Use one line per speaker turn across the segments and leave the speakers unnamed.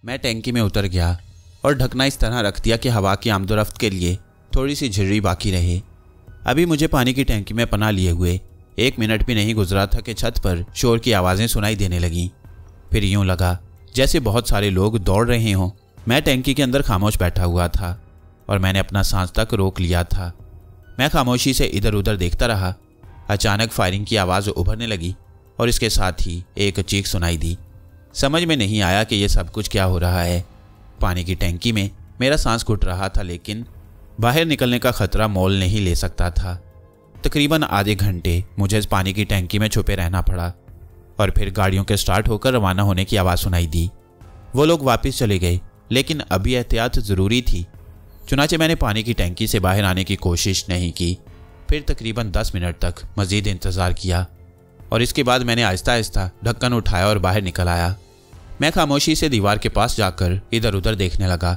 मैं टैंकी में उतर गया और ढकना इस तरह रख दिया कि हवा की आमदोरफ्त के लिए थोड़ी सी झिर्री बाकी रहे। अभी मुझे पानी की टैंकी में पनाह लिए हुए 1 मिनट भी नहीं गुजरा था कि छत पर शोर की आवाज़ें सुनाई देने लगीं। फिर यूं लगा जैसे बहुत सारे लोग दौड़ रहे हों। मैं टैंकी के अंदर खामोश बैठा हुआ था और मैंने अपना सांस तक रोक लिया था। मैं खामोशी से इधर उधर देखता रहा। अचानक फायरिंग की आवाज़ उभरने लगी और इसके साथ ही एक चीख सुनाई दी। समझ में नहीं आया कि यह सब कुछ क्या हो रहा है। पानी की टैंकी में मेरा सांस घुट रहा था, लेकिन बाहर निकलने का खतरा मोल नहीं ले सकता था। तकरीबन आधे घंटे मुझे इस पानी की टैंकी में छुपे रहना पड़ा और फिर गाड़ियों के स्टार्ट होकर रवाना होने की आवाज़ सुनाई दी। वो लोग वापस चले गए, लेकिन अभी एहतियात ज़रूरी थी। चुनाचे मैंने पानी की टैंकी से बाहर आने की कोशिश नहीं की। फिर तकरीबन 10 मिनट तक मज़ीद इंतज़ार किया और इसके बाद मैंने आहिस्ता आहिस्ता ढक्कन उठाया और बाहर निकल आया। मैं खामोशी से दीवार के पास जाकर इधर उधर देखने लगा।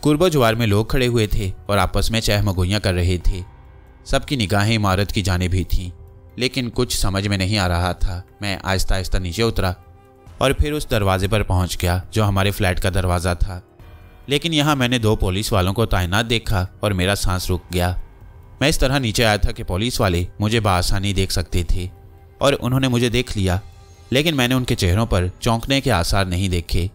कुर्बो ज्वार में लोग खड़े हुए थे और आपस में चहमगोइयाँ कर रहे थे। सबकी निगाहें इमारत की जानिब भी थीं, लेकिन कुछ समझ में नहीं आ रहा था। मैं आहिस्ता आहिस्ता नीचे उतरा और फिर उस दरवाजे पर पहुंच गया जो हमारे फ्लैट का दरवाज़ा था। लेकिन यहाँ मैंने 2 पुलिस वालों को तैनात देखा और मेरा सांस रुक गया। मैं इस तरह नीचे आया था कि पुलिस वाले मुझे बआसानी देख सकते थे और उन्होंने मुझे देख लिया, लेकिन मैंने उनके चेहरों पर चौंकने के आसार नहीं देखे,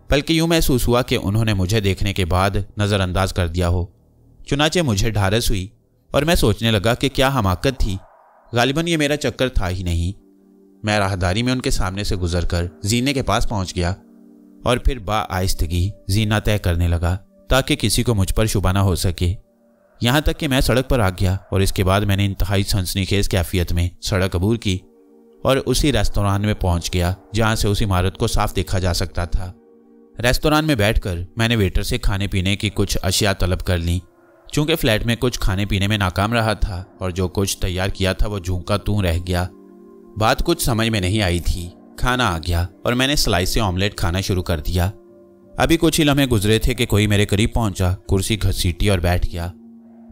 बल्कि यूँ महसूस हुआ कि उन्होंने मुझे देखने के बाद नज़रअंदाज कर दिया हो। चुनाचे मुझे ढारस हुई और मैं सोचने लगा कि क्या हमाकत थी। गालिबन ये मेरा चक्कर था ही नहीं। मैं राहदारी में उनके सामने से गुजरकर जीने के पास पहुंच गया और फिर बाआहिस्तगी जीना तय करने लगा ताकि किसी को मुझ पर शुबा ना हो सके। यहाँ तक कि मैं सड़क पर आ गया और इसके बाद मैंने इंतहाई सनसनीखेज कैफियत में सड़क अबूर की और उसी रेस्तोरां में पहुंच गया जहाँ से उस इमारत को साफ देखा जा सकता था। रेस्तोरां में बैठकर मैंने वेटर से खाने पीने की कुछ अशिया तलब कर ली। चूँकि फ्लैट में कुछ खाने पीने में नाकाम रहा था और जो कुछ तैयार किया था वो झूंका तू रह गया। बात कुछ समझ में नहीं आई थी। खाना आ गया और मैंने स्लाइस से ऑमलेट खाना शुरू कर दिया। अभी कुछ ही लम्हे गुजरे थे कि कोई मेरे करीब पहुंचा, कुर्सी घसीटी और बैठ गया।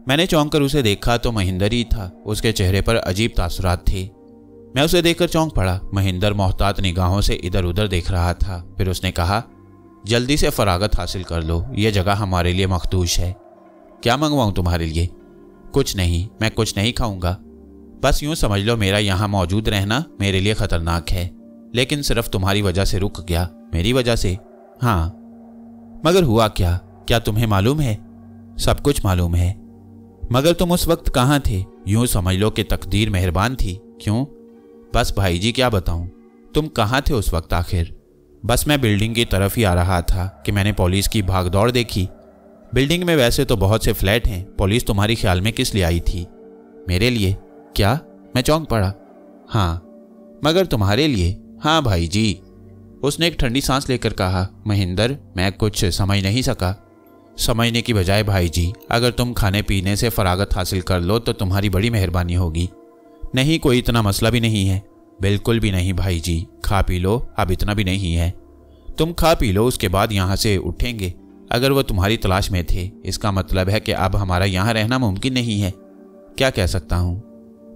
मैंने चौंक कर उसे देखा तो महिंदर ही था। उसके चेहरे पर अजीब तासुरात थे। मैं उसे देखकर चौंक पड़ा। महिंदर मोहतात निगाहों से इधर उधर देख रहा था। फिर उसने कहा, जल्दी से फरागत हासिल कर लो, यह जगह हमारे लिए मखदूश है। क्या मंगवाऊं तुम्हारे लिए? कुछ नहीं, मैं कुछ नहीं खाऊंगा। बस यूं समझ लो मेरा यहाँ मौजूद रहना मेरे लिए खतरनाक है, लेकिन सिर्फ तुम्हारी वजह से रुक गया। मेरी वजह से? हाँ। मगर हुआ क्या? क्या तुम्हें मालूम है? सब कुछ मालूम है। मगर तुम उस वक्त कहाँ थे? यूं समझ लो कि तकदीर मेहरबान थी। क्यों? बस भाई जी क्या बताऊं, तुम कहाँ थे उस वक्त आखिर? बस मैं बिल्डिंग की तरफ ही आ रहा था कि मैंने पुलिस की भागदौड़ देखी। बिल्डिंग में वैसे तो बहुत से फ्लैट हैं, पुलिस तुम्हारी ख्याल में किस लिए आई थी? मेरे लिए? क्या? मैं चौंक पड़ा। हाँ। मगर तुम्हारे लिए? हाँ भाई जी। उसने एक ठंडी सांस लेकर कहा। महिंदर, मैं कुछ समझ नहीं सका। समझने की बजाय भाई जी, अगर तुम खाने पीने से फरागत हासिल कर लो तो तुम्हारी बड़ी मेहरबानी होगी। नहीं, कोई इतना मसला भी नहीं है। बिल्कुल भी नहीं भाई जी, खा पी लो, अब इतना भी नहीं है। तुम खा पी लो, उसके बाद यहाँ से उठेंगे। अगर वो तुम्हारी तलाश में थे, इसका मतलब है कि अब हमारा यहाँ रहना मुमकिन नहीं है। क्या कह सकता हूँ?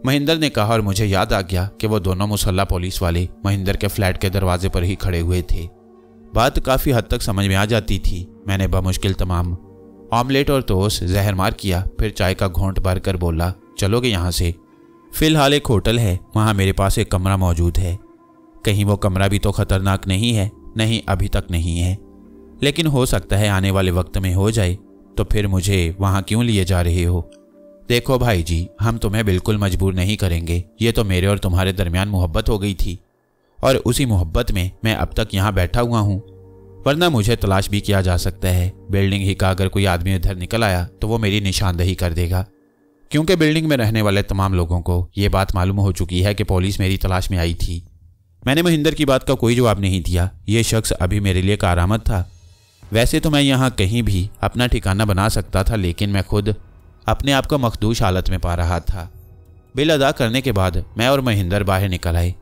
महिंदर ने कहा और मुझे याद आ गया कि वो दोनों मुसल्ला पुलिस वाले महिंदर के फ्लैट के दरवाजे पर ही खड़े हुए थे। बात काफ़ी हद तक समझ में आ जाती थी। मैंने बमुश्किल तमाम ऑमलेट और टोस्ट जहर मार किया, फिर चाय का घोंट भर कर बोला, चलोगे यहाँ से? फ़िलहाल एक होटल है, वहाँ मेरे पास एक कमरा मौजूद है। कहीं वो कमरा भी तो ख़तरनाक नहीं है? नहीं, अभी तक नहीं है, लेकिन हो सकता है आने वाले वक्त में हो जाए। तो फिर मुझे वहाँ क्यों लिए जा रहे हो? देखो भाई जी, हम तुम्हें बिल्कुल मजबूर नहीं करेंगे। ये तो मेरे और तुम्हारे दरमियान मोहब्बत हो गई थी और उसी मोहब्बत में मैं अब तक यहाँ बैठा हुआ हूँ, वरना मुझे तलाश भी किया जा सकता है। बिल्डिंग ही का अगर कोई आदमी इधर निकल आया तो वो मेरी निशानदही कर देगा, क्योंकि बिल्डिंग में रहने वाले तमाम लोगों को ये बात मालूम हो चुकी है कि पुलिस मेरी तलाश में आई थी। मैंने महिंदर की बात का कोई जवाब नहीं दिया। ये शख्स अभी मेरे लिए कारामद था। वैसे तो मैं यहाँ कहीं भी अपना ठिकाना बना सकता था, लेकिन मैं खुद अपने आप को मखदूश हालत में पा रहा था। बिल अदा करने के बाद मैं और महिंदर बाहर निकल आए।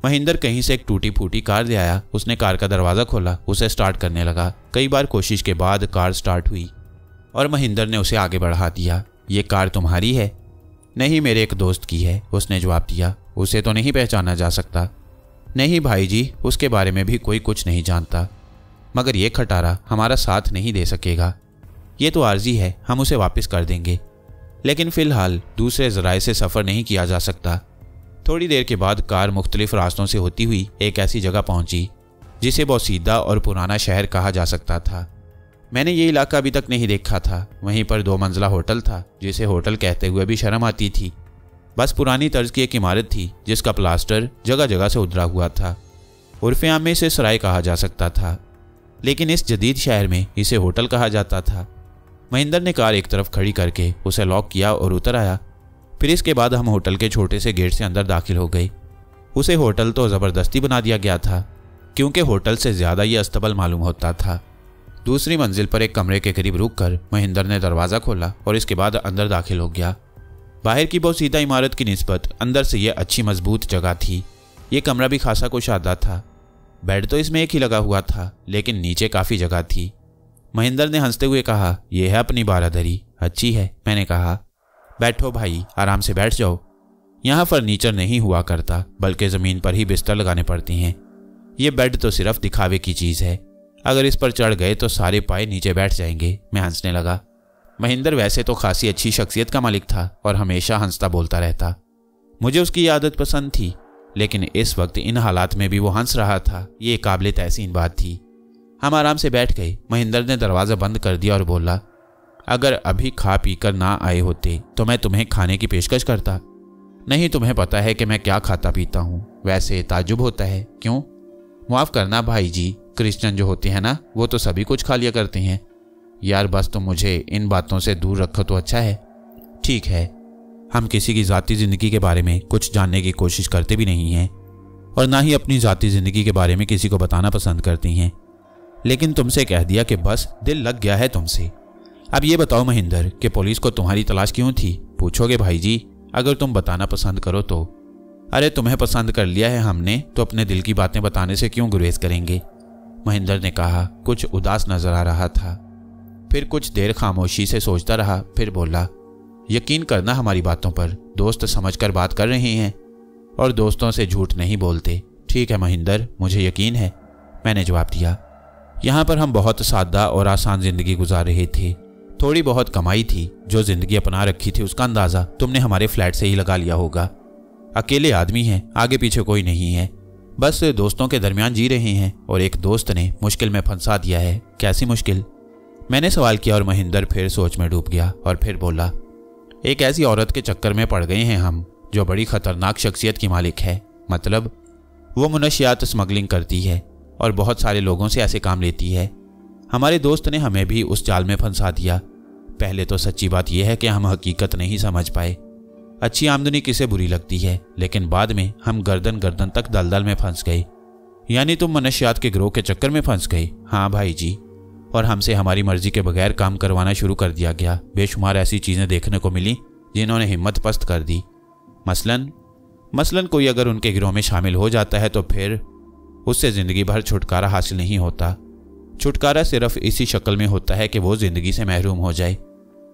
महिंदर कहीं से एक टूटी फूटी कार ले आया। उसने कार का दरवाज़ा खोला, उसे स्टार्ट करने लगा। कई बार कोशिश के बाद कार स्टार्ट हुई और महिंदर ने उसे आगे बढ़ा दिया। ये कार तुम्हारी है? नहीं, मेरे एक दोस्त की है, उसने जवाब दिया। उसे तो नहीं पहचाना जा सकता? नहीं भाई जी, उसके बारे में भी कोई कुछ नहीं जानता। मगर ये खटारा हमारा साथ नहीं दे सकेगा। ये तो आर्जी है, हम उसे वापस कर देंगे, लेकिन फ़िलहाल दूसरे ज़राए से सफ़र नहीं किया जा सकता। थोड़ी देर के बाद कार मुख्तलिफ रास्तों से होती हुई एक ऐसी जगह पहुंची जिसे बोसीदा और पुराना शहर कहा जा सकता था। मैंने ये इलाका अभी तक नहीं देखा था। वहीं पर 2 मंजिला होटल था जिसे होटल कहते हुए भी शर्म आती थी। बस पुरानी तर्ज की एक इमारत थी जिसका प्लास्टर जगह जगह से उधरा हुआ था। उर्फ़े आम में इसे सराय कहा जा सकता था, लेकिन इस जदीद शहर में इसे होटल कहा जाता था। महेंद्र ने कार एक तरफ खड़ी करके उसे लॉक किया और उतर आया। फिर इसके बाद हम होटल के छोटे से गेट से अंदर दाखिल हो गए। उसे होटल तो ज़बरदस्ती बना दिया गया था, क्योंकि होटल से ज़्यादा ये अस्तबल मालूम होता था। दूसरी मंजिल पर एक कमरे के करीब रुककर महेंद्र ने दरवाज़ा खोला और इसके बाद अंदर दाखिल हो गया। बाहर की बोसीदा इमारत की निस्बत अंदर से यह अच्छी मजबूत जगह थी। ये कमरा भी खासा कुशादा था। बेड तो इसमें एक ही लगा हुआ था, लेकिन नीचे काफ़ी जगह थी। महेंद्र ने हंसते हुए कहा, यह है अपनी बारादरी, अच्छी है। मैंने कहा, बैठो भाई, आराम से बैठ जाओ। यहाँ फर्नीचर नहीं हुआ करता, बल्कि ज़मीन पर ही बिस्तर लगाने पड़ती हैं। ये बेड तो सिर्फ दिखावे की चीज़ है, अगर इस पर चढ़ गए तो सारे पाए नीचे बैठ जाएंगे। मैं हंसने लगा। महेंद्र वैसे तो खासी अच्छी शख्सियत का मालिक था और हमेशा हंसता बोलता रहता। मुझे उसकी आदत पसंद थी, लेकिन इस वक्त इन हालात में भी वो हंस रहा था, ये काबिल तहसीन बात थी। हम आराम से बैठ गए। महेंद्र ने दरवाज़ा बंद कर दिया और बोला, अगर अभी खा पी कर ना आए होते तो मैं तुम्हें खाने की पेशकश करता। नहीं, तुम्हें पता है कि मैं क्या खाता पीता हूँ। वैसे ताज्जुब होता है। क्यों? माफ़ करना भाई जी, क्रिश्चियन जो होते हैं ना, वो तो सभी कुछ खा लिया करते हैं। यार बस तुम मुझे इन बातों से दूर रखो तो अच्छा है। ठीक है, हम किसी की ज़ाती ज़िंदगी के बारे में कुछ जानने की कोशिश करते भी नहीं हैं और ना ही अपनी ज़ाती ज़िंदगी के बारे में किसी को बताना पसंद करते हैं, लेकिन तुमसे कह दिया कि बस दिल लग गया है तुमसे। अब ये बताओ महेंद्र कि पुलिस को तुम्हारी तलाश क्यों थी? पूछोगे भाई जी, अगर तुम बताना पसंद करो तो। अरे तुम्हें पसंद कर लिया है हमने, तो अपने दिल की बातें बताने से क्यों गुरेज करेंगे? महेंद्र ने कहा। कुछ उदास नजर आ रहा था। फिर कुछ देर खामोशी से सोचता रहा, फिर बोला, यकीन करना हमारी बातों पर, दोस्त समझकर बात कर रहे हैं और दोस्तों से झूठ नहीं बोलते। ठीक है महेंद्र, मुझे यकीन है, मैंने जवाब दिया। यहाँ पर हम बहुत सादा और आसान जिंदगी गुजार रहे थे। थोड़ी बहुत कमाई थी। जो जिंदगी अपना रखी थी उसका अंदाज़ा तुमने हमारे फ्लैट से ही लगा लिया होगा। अकेले आदमी हैं, आगे पीछे कोई नहीं है, बस दोस्तों के दरमियान जी रहे हैं और एक दोस्त ने मुश्किल में फंसा दिया है। कैसी मुश्किल? मैंने सवाल किया और महेंद्र फिर सोच में डूब गया और फिर बोला, एक ऐसी औरत के चक्कर में पड़ गए हैं हम जो बड़ी खतरनाक शख्सियत की मालिक है। मतलब वो मुनशियात स्मगलिंग करती है और बहुत सारे लोगों से ऐसे काम लेती है। हमारे दोस्त ने हमें भी उस जाल में फंसा दिया। पहले तो सच्ची बात यह है कि हम हकीकत नहीं समझ पाए। अच्छी आमदनी किसे बुरी लगती है, लेकिन बाद में हम गर्दन गर्दन तक दलदल में फंस गए। यानी तुम मनशियात के गिरोह के चक्कर में फंस गए? हाँ भाई जी, और हमसे हमारी मर्जी के बगैर काम करवाना शुरू कर दिया गया। बेशुमार ऐसी चीज़ें देखने को मिली जिन्होंने हिम्मत पस्त कर दी। मसलन कोई अगर उनके गिरोह में शामिल हो जाता है तो फिर उससे ज़िंदगी भर छुटकारा हासिल नहीं होता। छुटकारा सिर्फ इसी शक्ल में होता है कि वो ज़िंदगी से महरूम हो जाए।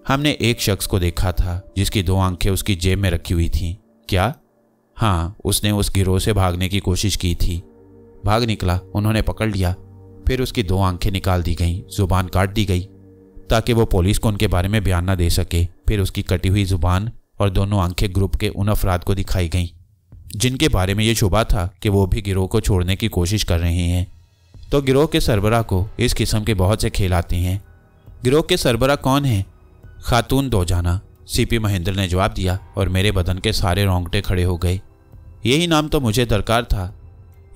हमने एक शख्स को देखा था जिसकी 2 आंखें उसकी जेब में रखी हुई थीं। क्या? हाँ, उसने उस गिरोह से भागने की कोशिश की थी। भाग निकला, उन्होंने पकड़ लिया। फिर उसकी 2 आंखें निकाल दी गईं, जुबान काट दी गई ताकि वो पुलिस को उनके बारे में बयान ना दे सके। फिर उसकी कटी हुई जुबान और दोनों आंखें ग्रुप के उन अफराद को दिखाई गईं जिनके बारे में ये शुबा था कि वो भी गिरोह को छोड़ने की कोशिश कर रहे हैं। तो गिरोह के सरबराह को इस किस्म के बहुत से खेल आते हैं। गिरोह के सरबराह कौन है? खातून दो जाना, सीपी महेंद्र ने जवाब दिया और मेरे बदन के सारे रोंगटे खड़े हो गए। यही नाम तो मुझे दरकार था।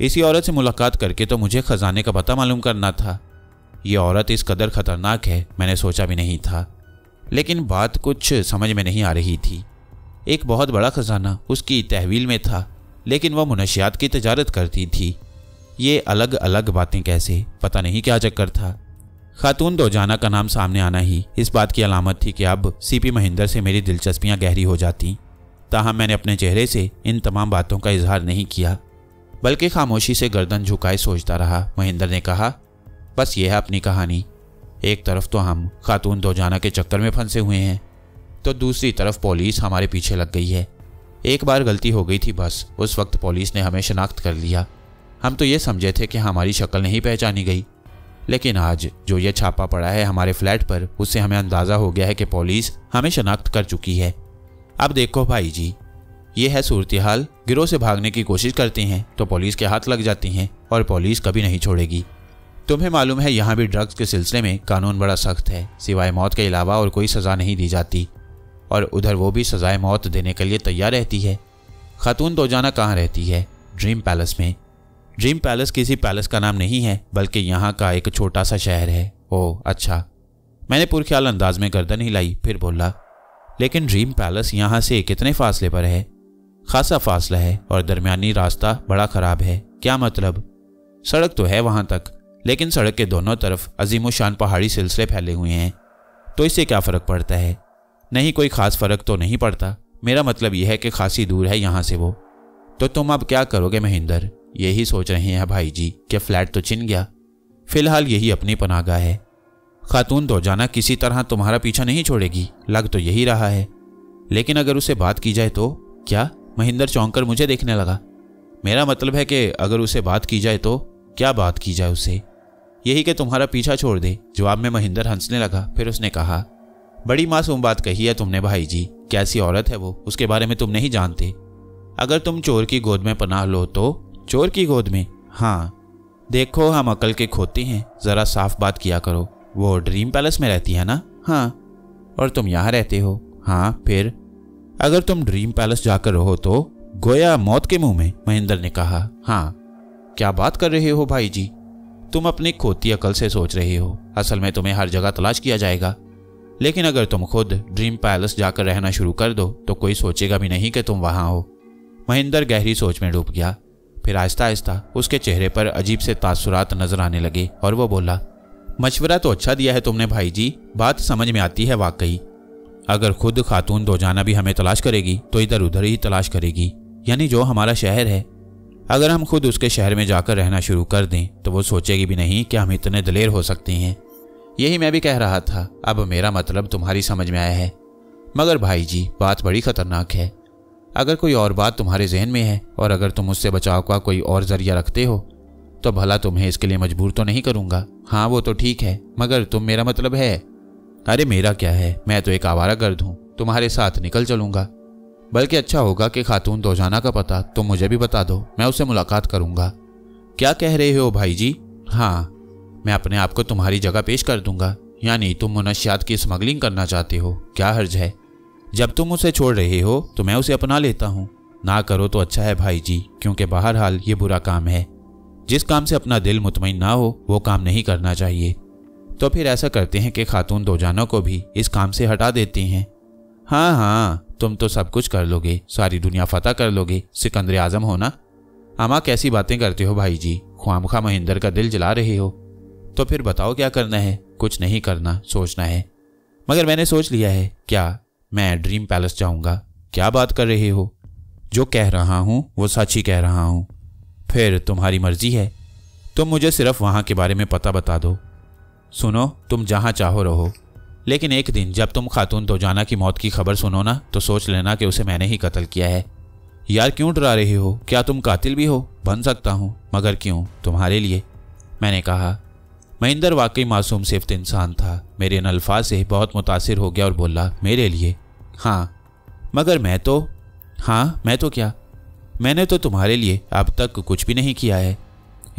इसी औरत से मुलाकात करके तो मुझे खजाने का पता मालूम करना था। ये औरत इस कदर खतरनाक है मैंने सोचा भी नहीं था। लेकिन बात कुछ समझ में नहीं आ रही थी। एक बहुत बड़ा खजाना उसकी तहवील में था, लेकिन वह मुनशियात की तजारत करती थी। ये अलग अलग बातें कैसे? पता नहीं क्या चक्कर था। खातून दो जाना का नाम सामने आना ही इस बात की अलामत थी कि अब सीपी महेंद्र से मेरी दिलचस्पियां गहरी हो जाती। ताहम मैंने अपने चेहरे से इन तमाम बातों का इजहार नहीं किया, बल्कि खामोशी से गर्दन झुकाए सोचता रहा। महेंद्र ने कहा, बस यह है अपनी कहानी। एक तरफ तो हम खातून दो जाना के चक्कर में फंसे हुए हैं, तो दूसरी तरफ पुलिस हमारे पीछे लग गई है। एक बार गलती हो गई थी बस, उस वक्त पुलिस ने हमें शनाख्त कर लिया। हम तो ये समझे थे कि हमारी शक्ल नहीं पहचानी गई, लेकिन आज जो ये छापा पड़ा है हमारे फ्लैट पर, उससे हमें अंदाज़ा हो गया है कि पुलिस हमें शनाख्त कर चुकी है। अब देखो भाई जी, ये है सूरत हाल। गिरोह से भागने की कोशिश करते हैं तो पुलिस के हाथ लग जाती हैं और पुलिस कभी नहीं छोड़ेगी। तुम्हें मालूम है यहाँ भी ड्रग्स के सिलसिले में कानून बड़ा सख्त है, सिवाय मौत के अलावा और कोई सज़ा नहीं दी जाती, और उधर वो भी सज़ाए मौत देने के लिए तैयार रहती है। खातून दोजाना कहाँ रहती है? ड्रीम पैलेस में। ड्रीम पैलेस किसी पैलेस का नाम नहीं है, बल्कि यहाँ का एक छोटा सा शहर है। ओह अच्छा। मैंने पुरख्याल अंदाज में गर्दन हिलाई, फिर बोला, लेकिन ड्रीम पैलेस यहाँ से कितने फासले पर है? खासा फासला है और दरमियानी रास्ता बड़ा ख़राब है। क्या मतलब? सड़क तो है वहाँ तक, लेकिन सड़क के दोनों तरफ अजीमोशान पहाड़ी सिलसिले फैले हुए हैं। तो इससे क्या फ़र्क पड़ता है? नहीं, कोई ख़ास फ़र्क तो नहीं पड़ता। मेरा मतलब यह है कि खासी दूर है यहाँ से वो। तो तुम अब क्या करोगे महेंद्र? यही सोच रहे हैं भाई जी कि फ्लैट तो छिन गया, फिलहाल यही अपनी पनाहगाह है। खातून दोजाना किसी तरह तुम्हारा पीछा नहीं छोड़ेगी, लग तो यही रहा है। लेकिन अगर उससे बात की जाए तो? क्या? महेंद्र चौंक कर मुझे देखने लगा। मेरा मतलब है कि अगर उससे बात की जाए तो? क्या बात की जाए उससे? यही कि तुम्हारा पीछा छोड़ दे। जवाब में महेंद्र हंसने लगा। फिर उसने कहा, बड़ी मासूम बात कही है तुमने भाई जी। कैसी औरत है वो, उसके बारे में तुम नहीं जानते। अगर तुम चोर की गोद में पनाह लो तो? चोर की गोद में? हाँ। देखो, हम अकल के खोते हैं, ज़रा साफ बात किया करो। वो ड्रीम पैलेस में रहती है ना? हाँ। और तुम यहाँ रहते हो? हाँ। फिर अगर तुम ड्रीम पैलेस जाकर रहो तो? गोया मौत के मुंह में, महेंद्र ने कहा। हाँ। क्या बात कर रहे हो भाई जी? तुम अपनी खोती अकल से सोच रहे हो। असल में तुम्हें हर जगह तलाश किया जाएगा, लेकिन अगर तुम खुद ड्रीम पैलेस जाकर रहना शुरू कर दो तो कोई सोचेगा भी नहीं कि तुम वहाँ हो। महेंद्र गहरी सोच में डूब गया। फिर आहिस्ता आहिस्ता उसके चेहरे पर अजीब से तासुरात नजर आने लगे और वो बोला, मशवरा तो अच्छा दिया है तुमने भाई जी, बात समझ में आती है वाकई। अगर खुद खातून दोजाना भी हमें तलाश करेगी तो इधर उधर ही तलाश करेगी, यानी जो हमारा शहर है। अगर हम खुद उसके शहर में जाकर रहना शुरू कर दें तो वो सोचेगी भी नहीं कि हम इतने दलेर हो सकते हैं। यही मैं भी कह रहा था। अब मेरा मतलब तुम्हारी समझ में आया है। मगर भाई जी, बात बड़ी खतरनाक है। अगर कोई और बात तुम्हारे जहन में है और अगर तुम उससे बचाव का कोई और जरिया रखते हो तो भला तुम्हें इसके लिए मजबूर तो नहीं करूंगा। हाँ वो तो ठीक है, मगर तुम, मेरा मतलब है। अरे मेरा क्या है, मैं तो एक आवारागर्द हूँ, तुम्हारे साथ निकल चलूंगा। बल्कि अच्छा होगा कि खातून दोजाना का पता तुम मुझे भी बता दो, मैं उससे मुलाकात करूंगा। क्या कह रहे हो भाई जी? हाँ, मैं अपने आप को तुम्हारी जगह पेश कर दूंगा। यानी तुम मुनशियात की स्मगलिंग करना चाहते हो? क्या हर्ज है? जब तुम उसे छोड़ रहे हो तो मैं उसे अपना लेता हूँ। ना करो तो अच्छा है भाई जी, क्योंकि बहरहाल ये बुरा काम है। जिस काम से अपना दिल मुतमईन ना हो वो काम नहीं करना चाहिए। तो फिर ऐसा करते हैं कि खातून दोजाना को भी इस काम से हटा देते हैं। हाँ हाँ, तुम तो सब कुछ कर लोगे, सारी दुनिया फतह कर लोगे, सिकंदर आजम हो ना। अमा कैसी बातें करते हो भाई जी, ख्वामखा महेंद्र का दिल जला रहे हो। तो फिर बताओ क्या करना है? कुछ नहीं करना, सोचना है। मगर मैंने सोच लिया है। क्या? मैं ड्रीम पैलेस जाऊंगा। क्या बात कर रहे हो? जो कह रहा हूं वो सच ही कह रहा हूं। फिर तुम्हारी मर्जी है, तुम मुझे सिर्फ वहां के बारे में पता बता दो। सुनो, तुम जहां चाहो रहो, लेकिन एक दिन जब तुम खातून दोजाना की मौत की खबर सुनो ना तो सोच लेना कि उसे मैंने ही कत्ल किया है। यार क्यों डरा रहे हो? क्या तुम कातिल भी हो? बन सकता हूं, मगर क्यों? तुम्हारे लिए, मैंने कहा। महेंद्र वाकई मासूम सिफ्त इंसान था। मेरे इन अल्फाज से बहुत मुतासिर हो गया और बोला, मेरे लिए? हाँ। मगर मैं तो? हाँ, मैं तो क्या? मैंने तो तुम्हारे लिए अब तक कुछ भी नहीं किया है।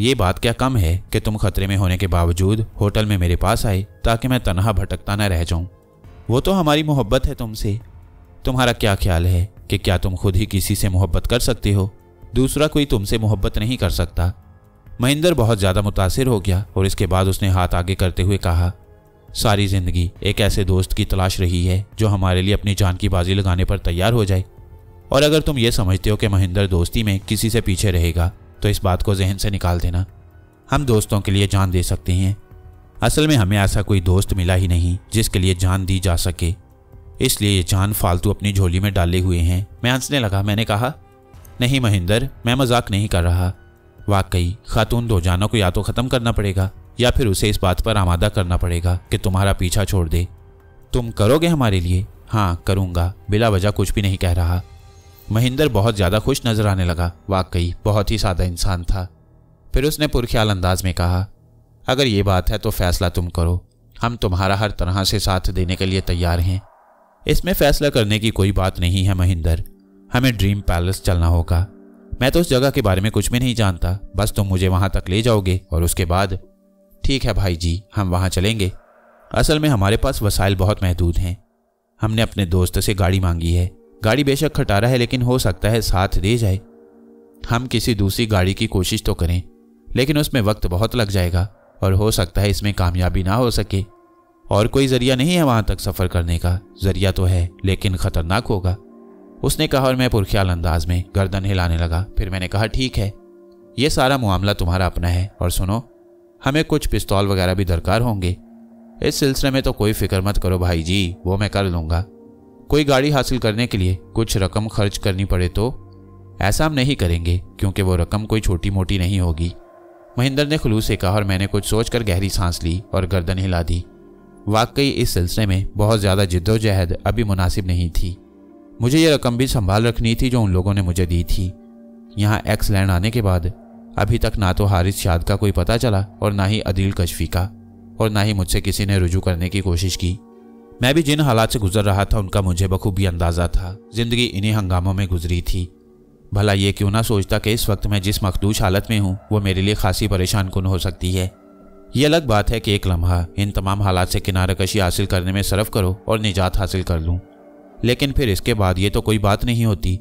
ये बात क्या कम है कि तुम खतरे में होने के बावजूद होटल में मेरे पास आए ताकि मैं तन्हा भटकता न रह जाऊं। वो तो हमारी मोहब्बत है तुमसे। तुम्हारा क्या ख्याल है कि क्या तुम खुद ही किसी से मोहब्बत कर सकते हो? दूसरा कोई तुमसे मोहब्बत नहीं कर सकता। महेंद्र बहुत ज़्यादा मुतासिर हो गया और इसके बाद उसने हाथ आगे करते हुए कहा, सारी ज़िंदगी एक ऐसे दोस्त की तलाश रही है जो हमारे लिए अपनी जान की बाजी लगाने पर तैयार हो जाए। और अगर तुम ये समझते हो कि महेंद्र दोस्ती में किसी से पीछे रहेगा तो इस बात को जहन से निकाल देना। हम दोस्तों के लिए जान दे सकते हैं। असल में हमें ऐसा कोई दोस्त मिला ही नहीं जिसके लिए जान दी जा सके, इसलिए ये जान फालतू अपनी झोली में डाले हुए हैं। मैं हंसने लगा। मैंने कहा, नहीं महेंद्र, मैं मजाक नहीं कर रहा। वाकई खातून दोजाना को या तो ख़त्म करना पड़ेगा या फिर उसे इस बात पर आमादा करना पड़ेगा कि तुम्हारा पीछा छोड़ दे। तुम करोगे हमारे लिए? हाँ करूँगा, बिला वजह कुछ भी नहीं कह रहा। महेंद्र बहुत ज़्यादा खुश नजर आने लगा। वाकई बहुत ही सादा इंसान था। फिर उसने पुरख्याल अंदाज में कहा, अगर ये बात है तो फैसला तुम करो, हम तुम्हारा हर तरह से साथ देने के लिए तैयार हैं। इसमें फैसला करने की कोई बात नहीं है महेंद्र, हमें ड्रीम पैलेस चलना होगा। मैं तो उस जगह के बारे में कुछ भी नहीं जानता, बस तुम मुझे वहां तक ले जाओगे और उसके बाद। ठीक है भाई जी, हम वहां चलेंगे। असल में हमारे पास वसाइल बहुत महदूद हैं। हमने अपने दोस्त से गाड़ी मांगी है। गाड़ी बेशक खटारा है, लेकिन हो सकता है साथ दे जाए। हम किसी दूसरी गाड़ी की कोशिश तो करें, लेकिन उसमें वक्त बहुत लग जाएगा और हो सकता है इसमें कामयाबी ना हो सके। और कोई जरिया नहीं है वहां तक सफर करने का। जरिया तो है, लेकिन खतरनाक होगा, उसने कहा और मैं पुरख्याल अंदाज में गर्दन हिलाने लगा। फिर मैंने कहा, ठीक है, यह सारा मामला तुम्हारा अपना है। और सुनो, हमें कुछ पिस्तौल वगैरह भी दरकार होंगे। इस सिलसिले में तो कोई फिक्र मत करो भाई जी, वो मैं कर लूँगा। कोई गाड़ी हासिल करने के लिए कुछ रकम खर्च करनी पड़े तो ऐसा हम नहीं करेंगे, क्योंकि वो रकम कोई छोटी मोटी नहीं होगी। महेंद्र ने खुलूस से कहा और मैंने कुछ सोचकर गहरी सांस ली और गर्दन हिला दी। वाकई इस सिलसिले में बहुत ज़्यादा जिद्दोजहद अभी मुनासिब नहीं थी। मुझे ये रकम भी संभाल रखनी थी जो उन लोगों ने मुझे दी थी। यहाँ एक्स लैंड आने के बाद अभी तक ना तो हारिस शाद का कोई पता चला और ना ही अदील कशफी का, और ना ही मुझसे किसी ने रुजू करने की कोशिश की। मैं भी जिन हालात से गुजर रहा था उनका मुझे बखूबी अंदाज़ा था। जिंदगी इन्हीं हंगामों में गुजरी थी। भला ये क्यों ना सोचता कि इस वक्त मैं जिस मखदूश हालत में हूँ वो मेरे लिए खासी परेशान कुन हो सकती है। ये अलग बात है कि एक लम्हा इन तमाम हालात से किनारा कशी हासिल करने में सरफ करो और निजात हासिल कर लूँ, लेकिन फिर इसके बाद ये तो कोई बात नहीं होती।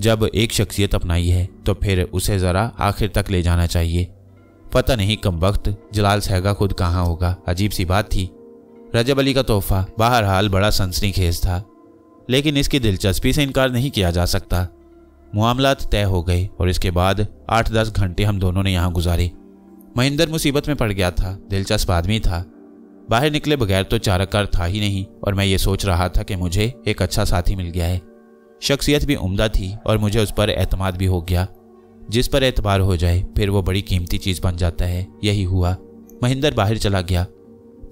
जब एक शख्सियत अपनाई है तो फिर उसे ज़रा आखिर तक ले जाना चाहिए। पता नहीं कम वक्त जलाल सहगा खुद कहाँ होगा। अजीब सी बात थी। रजब अली का तोहफा बहरहाल बड़ा सनसनीखेज था, लेकिन इसकी दिलचस्पी से इनकार नहीं किया जा सकता। मामलात तय हो गए और इसके बाद 8-10 घंटे हम दोनों ने यहाँ गुजारे। महेंद्र मुसीबत में पड़ गया था। दिलचस्प आदमी था, बाहर निकले बगैर तो चारकार था ही नहीं, और मैं ये सोच रहा था कि मुझे एक अच्छा साथी मिल गया है। शख्सियत भी उम्दा थी और मुझे उस पर एतमाद भी हो गया। जिस पर एतबार हो जाए फिर वो बड़ी कीमती चीज़ बन जाता है। यही हुआ। महेंद्र बाहर चला गया।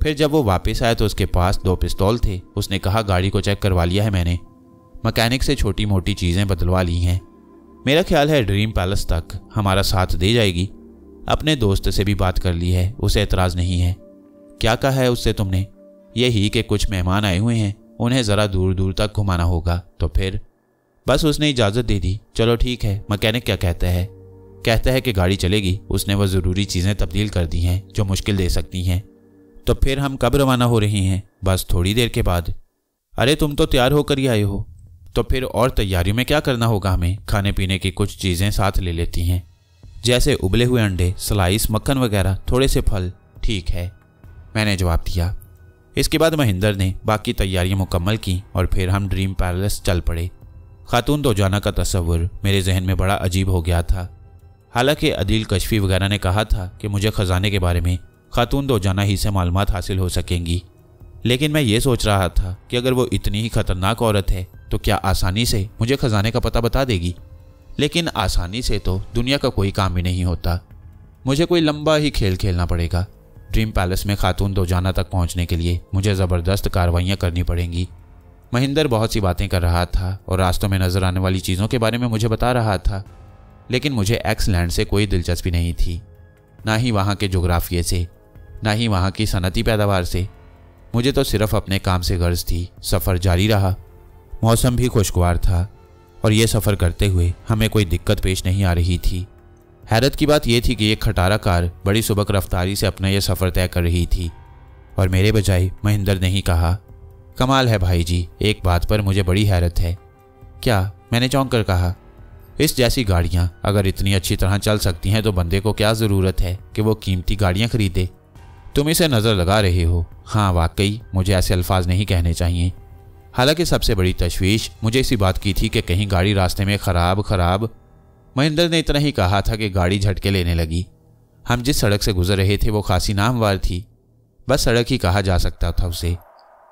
फिर जब वो वापस आया तो उसके पास 2 पिस्तौल थे। उसने कहा, गाड़ी को चेक करवा लिया है मैंने, मैकेनिक से छोटी मोटी चीज़ें बदलवा ली हैं। मेरा ख्याल है ड्रीम पैलेस तक हमारा साथ दे जाएगी। अपने दोस्त से भी बात कर ली है, उसे एतराज़ नहीं है। क्या कहा है उससे तुमने? यही कि कुछ मेहमान आए हुए हैं, उन्हें ज़रा दूर दूर तक घुमाना होगा। तो फिर बस उसने इजाज़त दे दी। चलो ठीक है। मैकेनिक क्या कहता है? कहता है कि गाड़ी चलेगी। उसने वह ज़रूरी चीज़ें तब्दील कर दी हैं जो मुश्किल दे सकती हैं। तो फिर हम कब रवाना हो रही हैं? बस थोड़ी देर के बाद। अरे तुम तो तैयार होकर ही आए हो। तो फिर और तैयारियों में क्या करना होगा हमें? खाने पीने की कुछ चीज़ें साथ ले लेती हैं, जैसे उबले हुए अंडे, स्लाइस, मक्खन वगैरह, थोड़े से फल। ठीक है, मैंने जवाब दिया। इसके बाद महेंद्र ने बाकी तैयारियां मुकम्मल की और फिर हम ड्रीम पैलेस चल पड़े। खातून दोजाना का तस्वुर मेरे जहन में बड़ा अजीब हो गया था। हालांकि अदील कशफी वगैरह ने कहा था कि मुझे ख़जाने के बारे में खातून दोजाना ही से मालूमात हासिल हो सकेंगी, लेकिन मैं ये सोच रहा था कि अगर वो इतनी ही ख़तरनाक औरत है तो क्या आसानी से मुझे ख़जाने का पता बता देगी? लेकिन आसानी से तो दुनिया का कोई काम भी नहीं होता। मुझे कोई लंबा ही खेल खेलना पड़ेगा। ड्रीम पैलेस में खातून दोजाना तक पहुंचने के लिए मुझे ज़बरदस्त कार्रवाइयाँ करनी पड़ेंगी। महेंद्र बहुत सी बातें कर रहा था और रास्तों में नज़र आने वाली चीज़ों के बारे में मुझे बता रहा था, लेकिन मुझे एक्स लैंड से कोई दिलचस्पी नहीं थी, ना ही वहाँ के जोग्राफिए से, ना ही वहाँ की सनती पैदावार से। मुझे तो सिर्फ अपने काम से गर्ज थी। सफ़र जारी रहा। मौसम भी खुशगवार था और ये सफ़र करते हुए हमें कोई दिक्कत पेश नहीं आ रही थी। हैरत की बात यह थी कि एक खटारा कार बड़ी सुबक रफ्तारी से अपना यह सफ़र तय कर रही थी और मेरे बजाय महेंद्र ने ही कहा, कमाल है भाई जी, एक बात पर मुझे बड़ी हैरत है। क्या? मैंने चौंक कर कहा। इस जैसी गाड़ियाँ अगर इतनी अच्छी तरह चल सकती हैं तो बंदे को क्या ज़रूरत है कि वो कीमती गाड़ियाँ खरीदे? तुम इसे नज़र लगा रहे हो। हाँ वाकई मुझे ऐसे अल्फाज नहीं कहने चाहिए। हालांकि सबसे बड़ी तशवीश मुझे इसी बात की थी कि कहीं गाड़ी रास्ते में खराब। महेंद्र ने इतना ही कहा था कि गाड़ी झटके लेने लगी। हम जिस सड़क से गुजर रहे थे वो खासी नामवार थी, बस सड़क ही कहा जा सकता था उसे।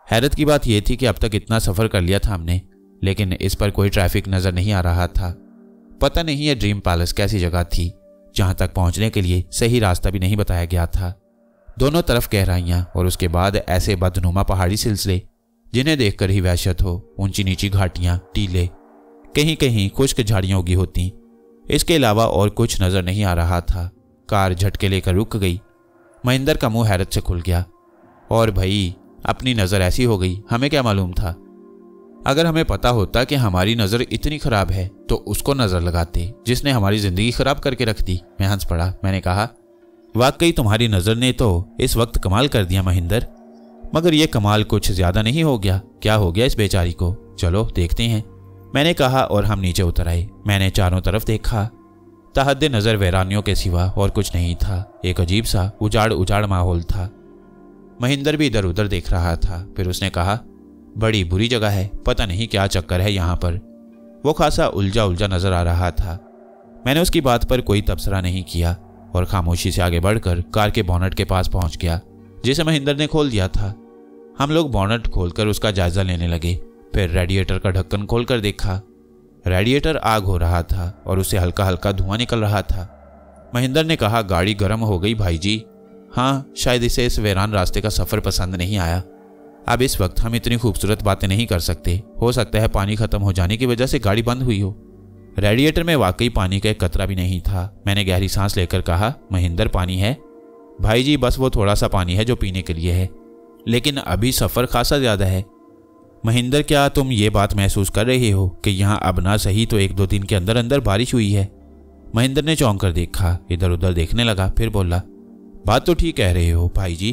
हैरत की बात यह थी कि अब तक इतना सफ़र कर लिया था हमने, लेकिन इस पर कोई ट्रैफिक नज़र नहीं आ रहा था। पता नहीं ये ड्रीम पैलेस कैसी जगह थी जहाँ तक पहुँचने के लिए सही रास्ता भी नहीं बताया गया था। दोनों तरफ गहराइयाँ और उसके बाद ऐसे बदनुमा पहाड़ी सिलसिले जिन्हें देखकर ही वहशत हो। ऊंची नीची घाटियाँ, टीले, कहीं कहीं खुश्क झाड़ियाँ उगी होती। इसके अलावा और कुछ नज़र नहीं आ रहा था। कार झटके लेकर रुक गई। महेंद्र का मुंह हैरत से खुल गया। और भाई अपनी नज़र ऐसी हो गई, हमें क्या मालूम था। अगर हमें पता होता कि हमारी नज़र इतनी खराब है तो उसको नज़र लगाते जिसने हमारी ज़िंदगी खराब करके रख दी। मैं हंस पड़ा। मैंने कहा, वाकई तुम्हारी नज़र ने तो इस वक्त कमाल कर दिया महेंद्र, मगर यह कमाल कुछ ज़्यादा नहीं हो गया? क्या हो गया इस बेचारी को? चलो देखते हैं, मैंने कहा और हम नीचे उतर आए। मैंने चारों तरफ देखा, तहद्दे नज़र वीरानियों के सिवा और कुछ नहीं था। एक अजीब सा उजाड़ उजाड़ माहौल था। महेंद्र भी इधर उधर देख रहा था। फिर उसने कहा, बड़ी बुरी जगह है, पता नहीं क्या चक्कर है यहाँ पर। वो खासा उलझा उलझा नजर आ रहा था। मैंने उसकी बात पर कोई तबसरा नहीं किया और खामोशी से आगे बढ़कर कार के बोनट के पास पहुंच गया, जिसे महेंद्र ने खोल दिया था। हम लोग बोनट खोलकर उसका जायजा लेने लगे। फिर रेडिएटर का ढक्कन खोलकर देखा। रेडिएटर आग हो रहा था और उससे हल्का हल्का धुआं निकल रहा था। महेंद्र ने कहा, गाड़ी गर्म हो गई भाई जी। हाँ, शायद इसे इस वीरान रास्ते का सफ़र पसंद नहीं आया। अब इस वक्त हम इतनी खूबसूरत बातें नहीं कर सकते। हो सकता है पानी खत्म हो जाने की वजह से गाड़ी बंद हुई हो। रेडिएटर में वाकई पानी का एक कतरा भी नहीं था। मैंने गहरी सांस लेकर कहा, महेंद्र पानी है? भाई जी बस वो थोड़ा सा पानी है जो पीने के लिए है, लेकिन अभी सफ़र खासा ज़्यादा है। महेंद्र क्या तुम ये बात महसूस कर रहे हो कि यहाँ अब ना सही तो 1-2 दिन के अंदर अंदर बारिश हुई है? महेंद्र ने चौंक कर देखा, इधर उधर देखने लगा, फिर बोला, बात तो ठीक कह रहे हो भाई जी।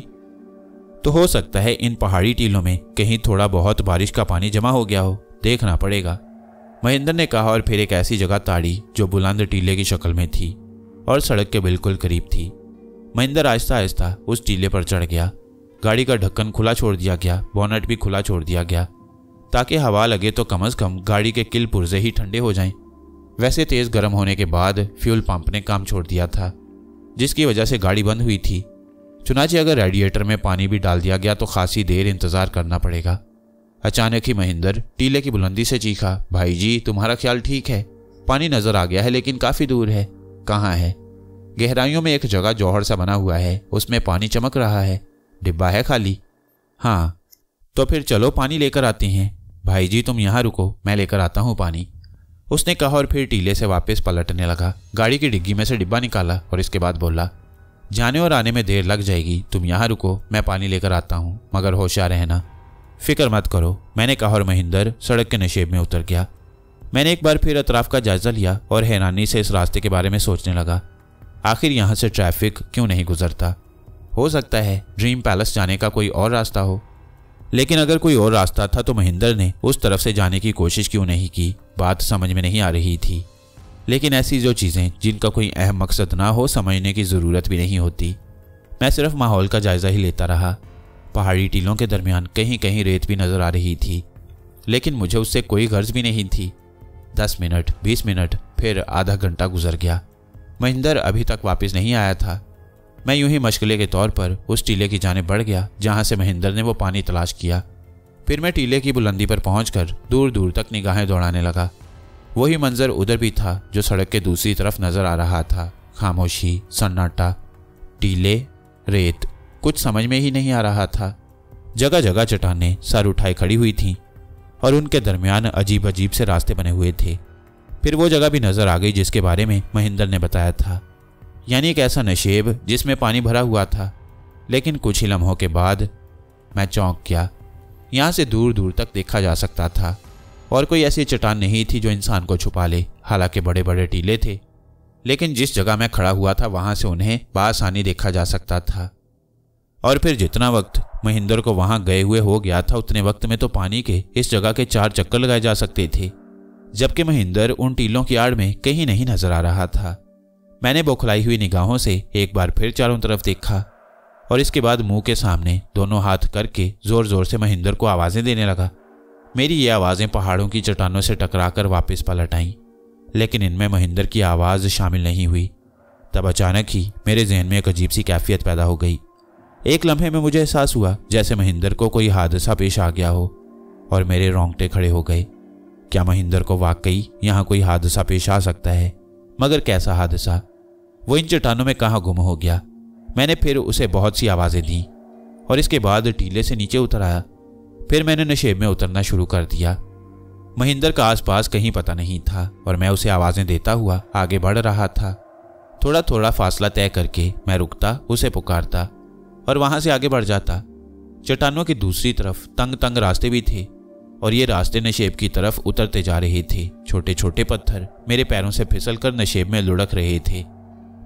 तो हो सकता है इन पहाड़ी टीलों में कहीं थोड़ा बहुत बारिश का पानी जमा हो गया हो, देखना पड़ेगा, महेंद्र ने कहा। और फिर एक ऐसी जगह ताड़ी जो बुलंद टीले की शक्ल में थी और सड़क के बिल्कुल करीब थी। महेंद्र आहिस्ता आहिस्ता उस टीले पर चढ़ गया। गाड़ी का ढक्कन खुला छोड़ दिया गया, बोनट भी खुला छोड़ दिया गया ताकि हवा लगे तो कम से कम गाड़ी के किल पुर्जे ही ठंडे हो जाएं। वैसे तेज़ गर्म होने के बाद फ्यूल पंप ने काम छोड़ दिया था, जिसकी वजह से गाड़ी बंद हुई थी। चुनाचे अगर रेडिएटर में पानी भी डाल दिया गया तो खासी देर इंतज़ार करना पड़ेगा। अचानक ही महेंद्र टीले की बुलंदी से चीखा, भाई जी तुम्हारा ख्याल ठीक है, पानी नज़र आ गया है लेकिन काफ़ी दूर है। कहाँ है? गहराइयों में एक जगह जौहर सा बना हुआ है, उसमें पानी चमक रहा है। डिब्बा है खाली? हाँ, तो फिर चलो पानी लेकर आते हैं। भाई जी तुम यहाँ रुको, मैं लेकर आता हूँ पानी, उसने कहा और फिर टीले से वापस पलटने लगा। गाड़ी की डिग्गी में से डिब्बा निकाला और इसके बाद बोला, जाने और आने में देर लग जाएगी, तुम यहाँ रुको, मैं पानी लेकर आता हूँ, मगर होशियार रहना, फिक्र मत करो, मैंने कहा। और महेंद्र सड़क के नशेब में उतर गया। मैंने एक बार फिर अतराफ का जायजा लिया और हैरानी से इस रास्ते के बारे में सोचने लगा। आखिर यहाँ से ट्रैफिक क्यों नहीं गुजरता? हो सकता है ड्रीम पैलेस जाने का कोई और रास्ता हो, लेकिन अगर कोई और रास्ता था तो महेंद्र ने उस तरफ से जाने की कोशिश क्यों नहीं की? बात समझ में नहीं आ रही थी। लेकिन ऐसी जो चीज़ें जिनका कोई अहम मकसद ना हो, समझने की ज़रूरत भी नहीं होती। मैं सिर्फ माहौल का जायज़ा ही लेता रहा। पहाड़ी टीलों के दरमियान कहीं कहीं रेत भी नज़र आ रही थी, लेकिन मुझे उससे कोई गर्ज भी नहीं थी। 10 मिनट, 20 मिनट, फिर आधा घंटा गुजर गया। महेंद्र अभी तक वापस नहीं आया था। मैं यूं ही मशगले के तौर पर उस टीले की जानिब बढ़ गया जहां से महेंद्र ने वो पानी तलाश किया। फिर मैं टीले की बुलंदी पर पहुंचकर दूर दूर तक निगाहें दौड़ाने लगा। वही मंजर उधर भी था जो सड़क के दूसरी तरफ नजर आ रहा था। खामोशी, सन्नाटा, टीले, रेत, कुछ समझ में ही नहीं आ रहा था। जगह जगह चट्टानें सर उठाए खड़ी हुई थीं और उनके दरमियान अजीब अजीब से रास्ते बने हुए थे। फिर वो जगह भी नजर आ गई जिसके बारे में महेंद्र ने बताया था, यानी एक ऐसा नशेब जिसमें पानी भरा हुआ था। लेकिन कुछ ही लम्हों के बाद मैं चौंक गया। यहाँ से दूर दूर तक देखा जा सकता था और कोई ऐसी चट्टान नहीं थी जो इंसान को छुपा ले। हालांकि बड़े बड़े टीले थे, लेकिन जिस जगह मैं खड़ा हुआ था वहां से उन्हें बासानी देखा जा सकता था। और फिर जितना वक्त महेंद्र को वहां गए हुए हो गया था, उतने वक्त में तो पानी के इस जगह के 4 चक्कर लगाए जा सकते थे, जबकि महेंद्र उन टीलों की आड़ में कहीं नहीं नजर आ रहा था। मैंने बौखलाई हुई निगाहों से एक बार फिर चारों तरफ देखा और इसके बाद मुंह के सामने दोनों हाथ करके जोर जोर से महेंद्र को आवाज़ें देने लगा। मेरी ये आवाज़ें पहाड़ों की चट्टानों से टकराकर वापस पलट आईं, लेकिन इनमें महेंद्र की आवाज़ शामिल नहीं हुई। तब अचानक ही मेरे जहन में एक अजीब सी कैफियत पैदा हो गई। एक लम्हे में मुझे एहसास हुआ जैसे महेंद्र को कोई हादसा पेश आ गया हो और मेरे रोंगटे खड़े हो गए। क्या महेंद्र को वाकई यहाँ कोई हादसा पेश आ सकता है? मगर कैसा हादसा? वो इन चट्टानों में कहाँ गुम हो गया? मैंने फिर उसे बहुत सी आवाज़ें दी और इसके बाद टीले से नीचे उतर आया। फिर मैंने नशेब में उतरना शुरू कर दिया। महेंद्र का आसपास कहीं पता नहीं था और मैं उसे आवाज़ें देता हुआ आगे बढ़ रहा था। थोड़ा थोड़ा फासला तय करके मैं रुकता, उसे पुकारता और वहां से आगे बढ़ जाता। चट्टानों की दूसरी तरफ तंग तंग रास्ते भी थे और ये रास्ते नशेब की तरफ उतरते जा रहे थे। छोटे छोटे पत्थर मेरे पैरों से फिसलकर नशेब में लुढ़क रहे थे।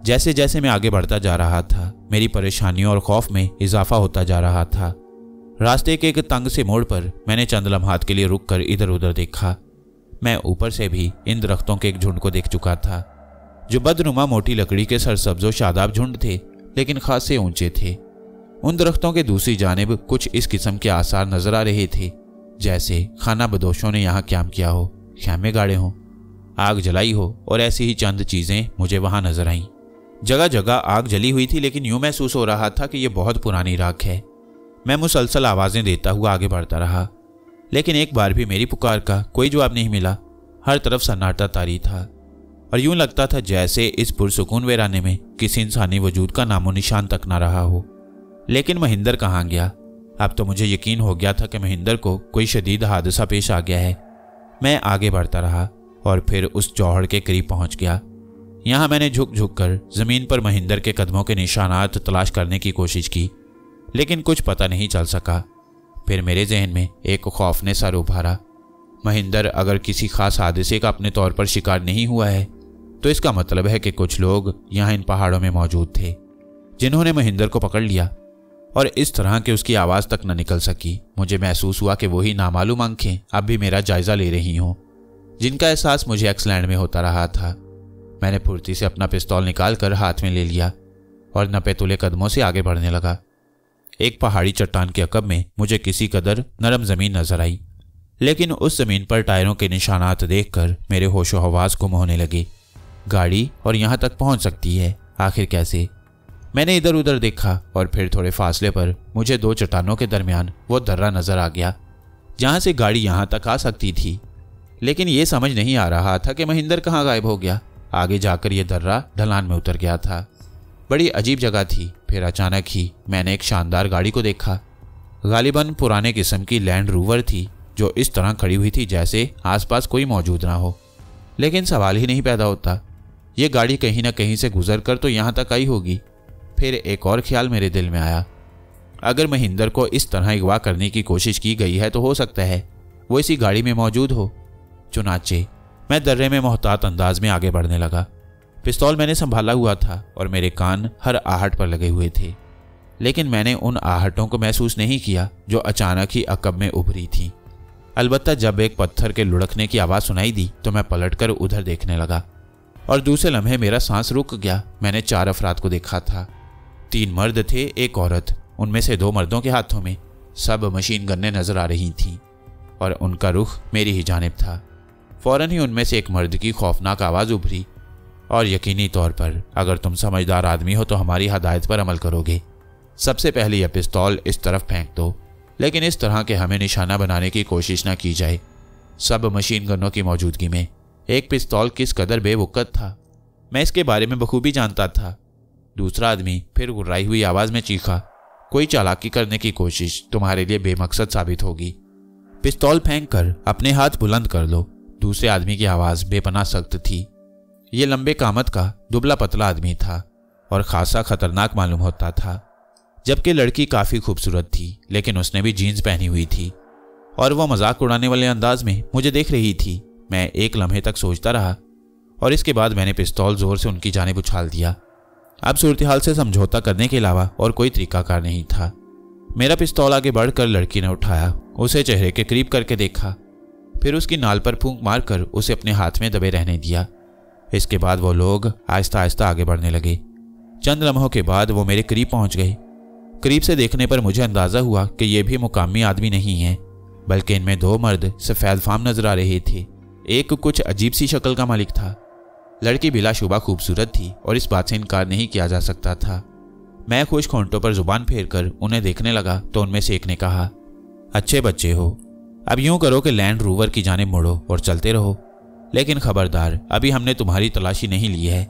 जैसे जैसे मैं आगे बढ़ता जा रहा था, मेरी परेशानियों और खौफ में इजाफा होता जा रहा था। रास्ते के एक तंग से मोड़ पर मैंने चंद लम्हात के लिए रुककर इधर उधर देखा। मैं ऊपर से भी इन दरख्तों के एक झुंड को देख चुका था, जो बदनुमा मोटी लकड़ी के सरसब्जो शादाब झुंड थे, लेकिन खासे ऊंचे थे। उन दरख्तों के दूसरी जानिब कुछ इस किस्म के आसार नजर आ रहे थे, जैसे खाना बदोशों ने यहाँ क्याम किया हो, खैमे गाड़े हों, आग जलाई हो, और ऐसी ही चंद चीजें मुझे वहां नजर आईं। जगह जगह आग जली हुई थी, लेकिन यूं महसूस हो रहा था कि यह बहुत पुरानी राख है। मैं मुसलसल आवाजें देता हुआ आगे बढ़ता रहा, लेकिन एक बार भी मेरी पुकार का कोई जवाब नहीं मिला। हर तरफ सन्नाटा तारी था और यूं लगता था जैसे इस पुरसुकून वीराने में किसी इंसानी वजूद का नामो निशान तक ना रहा हो। लेकिन महिंदर कहाँ गया? अब तो मुझे यकीन हो गया था कि महिंदर को कोई शदीद हादसा पेश आ गया है। मैं आगे बढ़ता रहा और फिर उस चौहड़ के करीब पहुंच गया। यहाँ मैंने झुक झुक कर जमीन पर महिंदर के कदमों के निशानात तलाश करने की कोशिश की, लेकिन कुछ पता नहीं चल सका। फिर मेरे जहन में एक खौफ ने सर उभारा। महिंदर अगर किसी खास हादसे का अपने तौर पर शिकार नहीं हुआ है, तो इसका मतलब है कि कुछ लोग यहाँ इन पहाड़ों में मौजूद थे, जिन्होंने महिंदर को पकड़ लिया और इस तरह कि उसकी आवाज़ तक न निकल सकी। मुझे महसूस हुआ कि वही नामालूम आंखें अब भी मेरा जायजा ले रही हों, जिनका एहसास मुझे एक्सलैंड में होता रहा था। मैंने फुर्ती से अपना पिस्तौल निकाल कर हाथ में ले लिया और नपे तुले कदमों से आगे बढ़ने लगा। एक पहाड़ी चट्टान के अकब में मुझे किसी कदर नरम जमीन नजर आई, लेकिन उस जमीन पर टायरों के निशानात देखकर मेरे होशो हवास गुम होने लगे। गाड़ी और यहाँ तक पहुँच सकती है, आखिर कैसे? मैंने इधर उधर देखा और फिर थोड़े फासले पर मुझे दो चट्टानों के दरमियान वो दर्रा नजर आ गया, जहाँ से गाड़ी यहाँ तक आ सकती थी। लेकिन ये समझ नहीं आ रहा था कि महिंदर कहाँ गायब हो गया। आगे जाकर यह दर्रा ढलान में उतर गया था। बड़ी अजीब जगह थी। फिर अचानक ही मैंने एक शानदार गाड़ी को देखा। गालिबन पुराने किस्म की लैंड रोवर थी, जो इस तरह खड़ी हुई थी जैसे आसपास कोई मौजूद ना हो। लेकिन सवाल ही नहीं पैदा होता, ये गाड़ी कहीं ना कहीं से गुजर कर तो यहाँ तक आई होगी। फिर एक और ख्याल मेरे दिल में आया, अगर महिंदर को इस तरह अगवा करने की कोशिश की गई है तो हो सकता है वो इसी गाड़ी में मौजूद हो। चुनाचे मैं दर्रे में मोहतात अंदाज में आगे बढ़ने लगा। पिस्तौल मैंने संभाला हुआ था और मेरे कान हर आहट पर लगे हुए थे, लेकिन मैंने उन आहटों को महसूस नहीं किया जो अचानक ही अकब में उभरी थी। अलबत्ता जब एक पत्थर के लुढ़कने की आवाज़ सुनाई दी तो मैं पलटकर उधर देखने लगा और दूसरे लम्हे मेरा सांस रुक गया। मैंने 4 अफराद को देखा था। 3 मर्द थे, 1 औरत। उनमें से 2 मर्दों के हाथों में सब मशीन गन्नें नजर आ रही थीं और उनका रुख मेरी ही जानिब था। फौरन ही उनमें से एक मर्द की खौफनाक आवाज़ उभरी, और यकीनी तौर पर अगर तुम समझदार आदमी हो तो हमारी हदायत पर अमल करोगे। सबसे पहले यह पिस्तौल इस तरफ फेंक दो, लेकिन इस तरह के हमें निशाना बनाने की कोशिश न की जाए। सब मशीन गनों की मौजूदगी में एक पिस्तौल किस कदर बेवकत था, मैं इसके बारे में बखूबी जानता था। दूसरा आदमी फिर गुर्राई हुई आवाज़ में चीखा, कोई चालाकी करने की कोशिश तुम्हारे लिए बेमकसद साबित होगी। पिस्तौल फेंक कर अपने हाथ बुलंद कर लो। दूसरे आदमी की आवाज़ बेपनाह सख्त थी। ये लंबे कामत का दुबला पतला आदमी था और खासा खतरनाक मालूम होता था, जबकि लड़की काफ़ी खूबसूरत थी, लेकिन उसने भी जीन्स पहनी हुई थी और वह मजाक उड़ाने वाले अंदाज में मुझे देख रही थी। मैं एक लम्हे तक सोचता रहा और इसके बाद मैंने पिस्तौल जोर से उनकी जानिब उछाल दिया। अब सूरत हाल से समझौता करने के अलावा और कोई तरीकाकार नहीं था। मेरा पिस्तौल आगे बढ़कर लड़की ने उठाया, उसे चेहरे के करीब करके देखा, फिर उसकी नाल पर फूंक मारकर उसे अपने हाथ में दबे रहने दिया। इसके बाद वो लोग आहिस्ता आहिस्ता आगे बढ़ने लगे। चंद लम्हों के बाद वो मेरे करीब पहुंच गए। करीब से देखने पर मुझे अंदाजा हुआ कि ये भी मुकामी आदमी नहीं है, बल्कि इनमें 2 मर्द सफ़ेद फाम नजर आ रहे थे। एक कुछ अजीब सी शक्ल का मालिक था। लड़की बिलाशुबा खूबसूरत थी और इस बात से इनकार नहीं किया जा सकता था। मैं खुश खोंटों पर जुबान फेरकर उन्हें देखने लगा तो उनमें से एक ने कहा, अच्छे बच्चे हो, अब यूं करो कि लैंड रोवर की जानिब मुड़ो और चलते रहो, लेकिन खबरदार, अभी हमने तुम्हारी तलाशी नहीं ली है।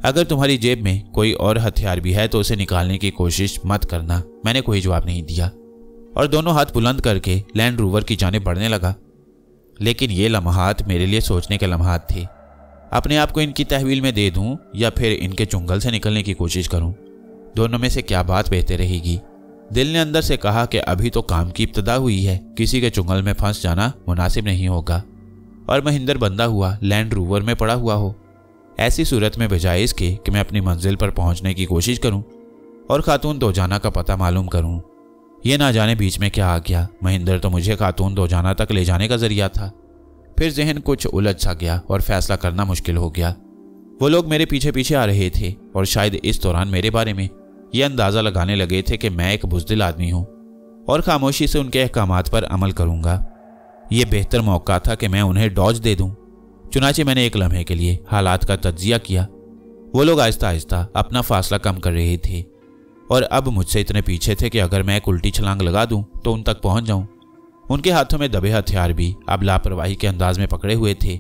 अगर तुम्हारी जेब में कोई और हथियार भी है तो उसे निकालने की कोशिश मत करना। मैंने कोई जवाब नहीं दिया और दोनों हाथ बुलंद करके लैंड रोवर की जानिब बढ़ने लगा। लेकिन ये लम्हात मेरे लिए सोचने के लम्हात थे। अपने आप को इनकी तहवील में दे दूं या फिर इनके चुंगल से निकलने की कोशिश करूं। दोनों में से क्या बात बेहतर रहेगी। दिल ने अंदर से कहा कि अभी तो काम की इब्तिदा हुई है, किसी के चुंगल में फंस जाना मुनासिब नहीं होगा और महिंदर बंधा हुआ लैंड रोवर में पड़ा हुआ हो। ऐसी सूरत में बजाय इसके कि मैं अपनी मंजिल पर पहुंचने की कोशिश करूं और खातून दोजाना का पता मालूम करूं, ये ना जाने बीच में क्या आ गया। महिंदर तो मुझे खातून दोजाना तक ले जाने का जरिया था। फिर जहन कुछ उलझ सा गया और फैसला करना मुश्किल हो गया। वो लोग मेरे पीछे पीछे आ रहे थे और शायद इस दौरान मेरे बारे में ये अंदाज़ा लगाने लगे थे कि मैं एक बुज़दिल आदमी हूँ और खामोशी से उनके अहकामात पर अमल करूँगा। ये बेहतर मौका था कि मैं उन्हें डॉज दे दूँ। चुनाचे मैंने एक लम्हे के लिए हालात का तज्जिया किया। वो लोग आहिस्ता आहिस्ता अपना फासला कम कर रहे थे और अब मुझसे इतने पीछे थे कि अगर मैं एक उल्टी छलांग लगा दूं तो उन तक पहुंच जाऊं। उनके हाथों में दबे हथियार भी अब लापरवाही के अंदाज में पकड़े हुए थे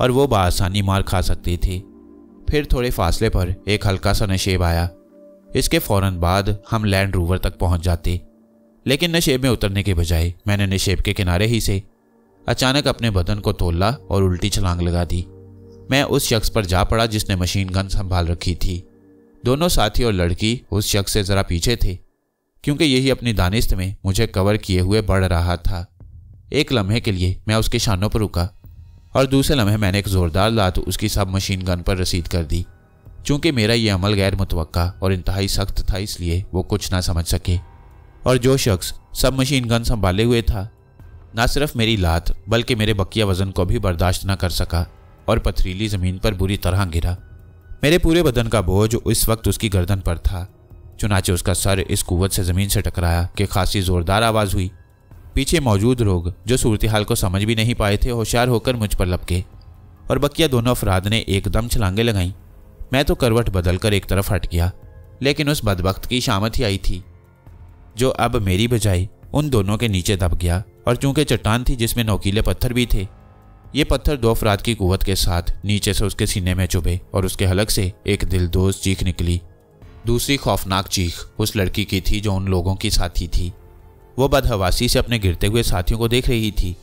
और वो बआसानी मार खा सकते थे। फिर थोड़े फासले पर एक हल्का सा नशेब आया। इसके फौरन बाद हम लैंड रोवर तक पहुंच जाते, लेकिन नशेब में उतरने के बजाय मैंने नशेब के किनारे ही से अचानक अपने बदन को तोला और उल्टी छलांग लगा दी। मैं उस शख्स पर जा पड़ा जिसने मशीन गन संभाल रखी थी। दोनों साथी और लड़की उस शख्स से जरा पीछे थे, क्योंकि यही अपनी दानिश्त में मुझे कवर किए हुए बढ़ रहा था। एक लम्हे के लिए मैं उसके शानों पर रुका और दूसरे लम्हे मैंने एक जोरदार लात उसकी सब मशीन गन पर रसीद कर दी। चूंकि मेरा यह अमल गैर मुतवक्का और इंतहाई सख्त था, इसलिए वो कुछ ना समझ सके और जो शख्स सब मशीन गन संभाले हुए था ना सिर्फ मेरी लात बल्कि मेरे बकिया वजन को भी बर्दाश्त न कर सका और पथरीली जमीन पर बुरी तरह गिरा। मेरे पूरे बदन का बोझ इस वक्त उसकी गर्दन पर था। चुनाचे उसका सर इस कुव्वत से जमीन से टकराया कि खासी जोरदार आवाज़ हुई। पीछे मौजूद लोग जो सूरत हाल को समझ भी नहीं पाए थे, होशियार होकर मुझ पर लपके और बकिया दोनों अफराद ने एकदम छलांगे लगाईं। मैं तो करवट बदलकर एक तरफ हट गया, लेकिन उस बदबख्त की शामत ही आई थी जो अब मेरी बजाय उन दोनों के नीचे दब गया। और चूंकि चट्टान थी जिसमें नोकीले पत्थर भी थे, ये पत्थर दो अफराद की कुव्वत के साथ नीचे से उसके सीने में चुभे और उसके हलक से एक दिलदोज चीख निकली। दूसरी खौफनाक चीख उस लड़की की थी जो उन लोगों की साथी थी। वो बदहवासी से अपने गिरते हुए साथियों को देख रही थी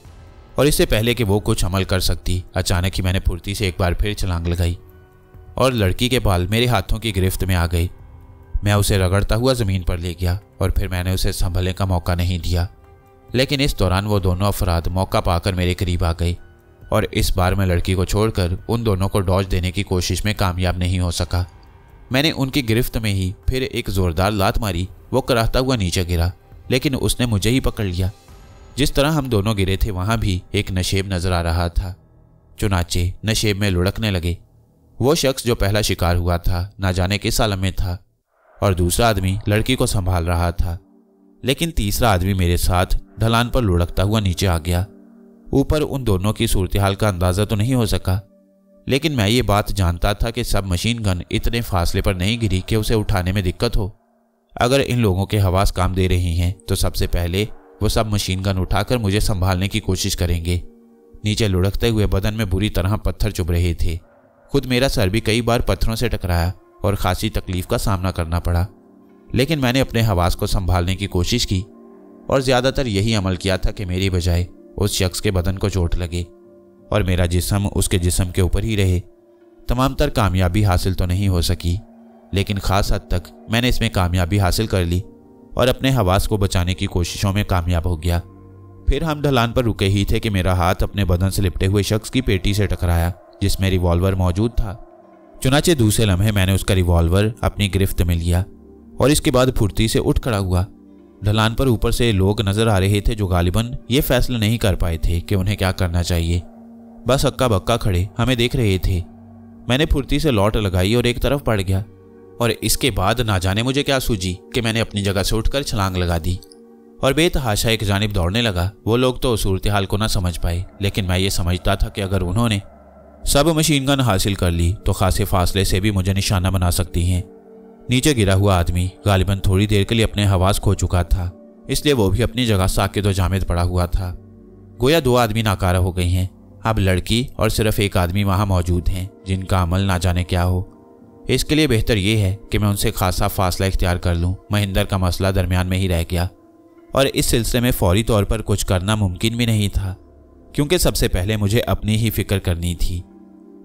और इससे पहले कि वो कुछ अमल कर सकती, अचानक ही मैंने फुर्ती से एक बार फिर छलांग लगाई और लड़की के बाल मेरे हाथों की गिरफ्त में आ गए। मैं उसे रगड़ता हुआ ज़मीन पर ले गया और फिर मैंने उसे संभलने का मौका नहीं दिया। लेकिन इस दौरान वो दोनों अफराद मौका पाकर मेरे करीब आ गए और इस बार मैं लड़की को छोड़कर उन दोनों को डॉज देने की कोशिश में कामयाब नहीं हो सका। मैंने उनकी गिरफ्त में ही फिर एक ज़ोरदार लात मारी। वो कराहता हुआ नीचे गिरा, लेकिन उसने मुझे ही पकड़ लिया। जिस तरह हम दोनों गिरे थे वहाँ भी एक नशेब नज़र आ रहा था। चुनाचे नशेब में लुढ़कने लगे। वो शख्स जो पहला शिकार हुआ था ना जाने किस आलम में था और दूसरा आदमी लड़की को संभाल रहा था, लेकिन तीसरा आदमी मेरे साथ ढलान पर लुढ़कता हुआ नीचे आ गया। ऊपर उन दोनों की सूरत हाल का अंदाज़ा तो नहीं हो सका, लेकिन मैं ये बात जानता था कि सब मशीन गन इतने फासले पर नहीं गिरी कि उसे उठाने में दिक्कत हो। अगर इन लोगों के हवास काम दे रही हैं तो सबसे पहले वो सब मशीन गन उठाकर मुझे संभालने की कोशिश करेंगे। नीचे लुढ़कते हुए बदन में बुरी तरह पत्थर चुभ रहे थे। खुद मेरा सर भी कई बार पत्थरों से टकराया और खासी तकलीफ का सामना करना पड़ा, लेकिन मैंने अपने हवास को संभालने की कोशिश की और ज़्यादातर यही अमल किया था कि मेरी बजाय उस शख्स के बदन को चोट लगे और मेरा जिस्म उसके जिस्म के ऊपर ही रहे। तमाम तर कामयाबी हासिल तो नहीं हो सकी, लेकिन ख़ास हद तक मैंने इसमें कामयाबी हासिल कर ली और अपने हवास को बचाने की कोशिशों में कामयाब हो गया। फिर हम ढलान पर रुके ही थे कि मेरा हाथ अपने बदन से लिपटे हुए शख्स की पेटी से टकराया जिसमें रिवॉल्वर मौजूद था। चुनाचे दूसरे लम्हे मैंने उसका रिवॉल्वर अपनी गिरफ्त में लिया और इसके बाद फुर्ती से उठ खड़ा हुआ। ढलान पर ऊपर से लोग नजर आ रहे थे जो गालिबन ये फैसला नहीं कर पाए थे कि उन्हें क्या करना चाहिए, बस हक्का बक्का खड़े हमें देख रहे थे। मैंने फुर्ती से लौट लगाई और एक तरफ पड़ गया और इसके बाद ना जाने मुझे क्या सूझी कि मैंने अपनी जगह से उठकर छलांग लगा दी और बेतहाशा एक जानिब दौड़ने लगा। वो लोग तो सूरत हाल को ना समझ पाए, लेकिन मैं ये समझता था कि अगर उन्होंने सब मशीन गन हासिल कर ली तो खासे फासले से भी मुझे निशाना बना सकती हैं। नीचे गिरा हुआ आदमी गालिबन थोड़ी देर के लिए अपने हवास खो चुका था, इसलिए वो भी अपनी जगह साकित और जामिद पड़ा हुआ था। गोया दो आदमी नाकारा हो गए हैं। अब लड़की और सिर्फ एक आदमी वहाँ मौजूद हैं जिनका अमल ना जाने क्या हो। इसके लिए बेहतर ये है कि मैं उनसे खासा फासला इख्तियार कर लूँ। महिंदर का मसला दरमियान में ही रह गया और इस सिलसिले में फौरी तौर पर कुछ करना मुमकिन भी नहीं था, क्योंकि सबसे पहले मुझे अपनी ही फिक्र करनी थी।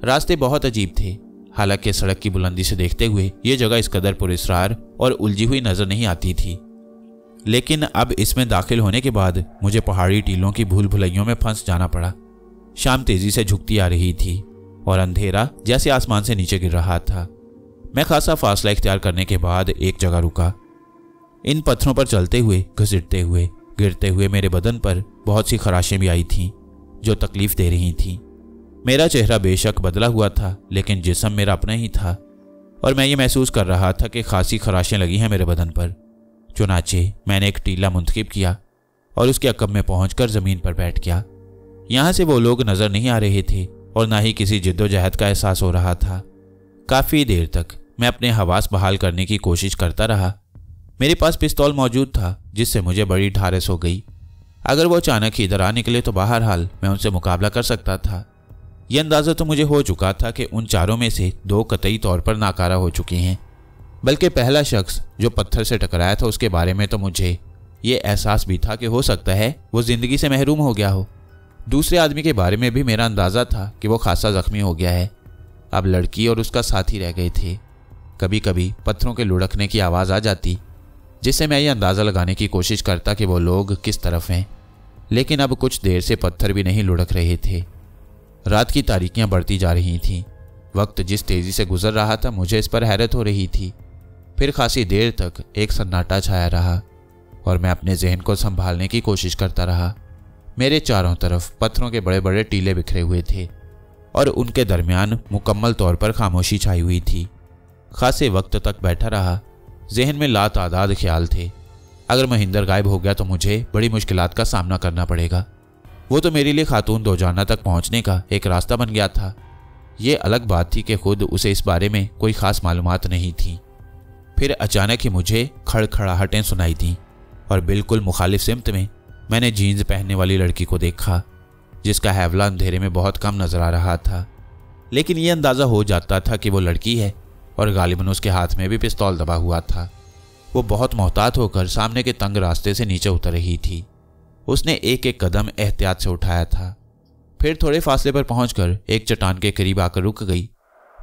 रास्ते बहुत अजीब थे। हालांकि सड़क की बुलंदी से देखते हुए ये जगह इस कदर पुरअसरार और उलझी हुई नजर नहीं आती थी। लेकिन अब इसमें दाखिल होने के बाद मुझे पहाड़ी टीलों की भूल भुलैयों में फंस जाना पड़ा। शाम तेजी से झुकती आ रही थी और अंधेरा जैसे आसमान से नीचे गिर रहा था। मैं खासा फासला इख्तियार करने के बाद एक जगह रुका। इन पत्थरों पर चलते हुए, घसीटते हुए, गिरते हुए मेरे बदन पर बहुत सी खराशें भी आई थीं जो तकलीफ दे रही थीं। मेरा चेहरा बेशक बदला हुआ था, लेकिन जिस्म मेरा अपना ही था और मैं ये महसूस कर रहा था कि खासी खराशें लगी हैं मेरे बदन पर। चुनाचे मैंने एक टीला मुंतखिब किया और उसके अकब में पहुंचकर ज़मीन पर बैठ गया। यहाँ से वो लोग नज़र नहीं आ रहे थे और ना ही किसी जिद्दोजहद का एहसास हो रहा था। काफ़ी देर तक मैं अपने हवास बहाल करने की कोशिश करता रहा। मेरे पास पिस्तौल मौजूद था जिससे मुझे बड़ी ढारस हो गई। अगर वो अचानक ही इधर आ निकले तो बहरहाल मैं उनसे मुकाबला कर सकता था। यह अंदाज़ा तो मुझे हो चुका था कि उन चारों में से दो कतई तौर पर नाकारा हो चुके हैं, बल्कि पहला शख्स जो पत्थर से टकराया था उसके बारे में तो मुझे ये एहसास भी था कि हो सकता है वो ज़िंदगी से महरूम हो गया हो। दूसरे आदमी के बारे में भी मेरा अंदाज़ा था कि वो खासा ज़ख्मी हो गया है। अब लड़की और उसका साथी रह गए थे। कभी कभी पत्थरों के लुढ़कने की आवाज़ आ जाती जिससे मैं ये अंदाज़ा लगाने की कोशिश करता कि वो लोग किस तरफ हैं, लेकिन अब कुछ देर से पत्थर भी नहीं लुढ़क रहे थे। रात की तारीकियां बढ़ती जा रही थीं। वक्त जिस तेज़ी से गुजर रहा था मुझे इस पर हैरत हो रही थी। फिर खासी देर तक एक सन्नाटा छाया रहा और मैं अपने जहन को संभालने की कोशिश करता रहा। मेरे चारों तरफ पत्थरों के बड़े बड़े टीले बिखरे हुए थे और उनके दरमियान मुकम्मल तौर पर खामोशी छाई हुई थी। खासे वक्त तक बैठा रहा। जहन में लातादाद ख्याल थे। अगर महिंदर गायब हो गया तो मुझे बड़ी मुश्किलात का सामना करना पड़ेगा। वो तो मेरे लिए खातून दोजाना तक पहुंचने का एक रास्ता बन गया था। ये अलग बात थी कि खुद उसे इस बारे में कोई ख़ास मालूमात नहीं थी। फिर अचानक ही मुझे खड़खड़ाहटें सुनाई दी और बिल्कुल मुखालिफ सिमत में मैंने जीन्स पहनने वाली लड़की को देखा जिसका हैवला अंधेरे में बहुत कम नज़र आ रहा था, लेकिन यह अंदाज़ा हो जाता था कि वो लड़की है और गालिबन उसके हाथ में भी पिस्तौल दबा हुआ था। वो बहुत मोहतात होकर सामने के तंग रास्ते से नीचे उतर रही थी। उसने एक एक कदम एहतियात से उठाया था। फिर थोड़े फासले पर पहुंचकर एक चट्टान के करीब आकर रुक गई।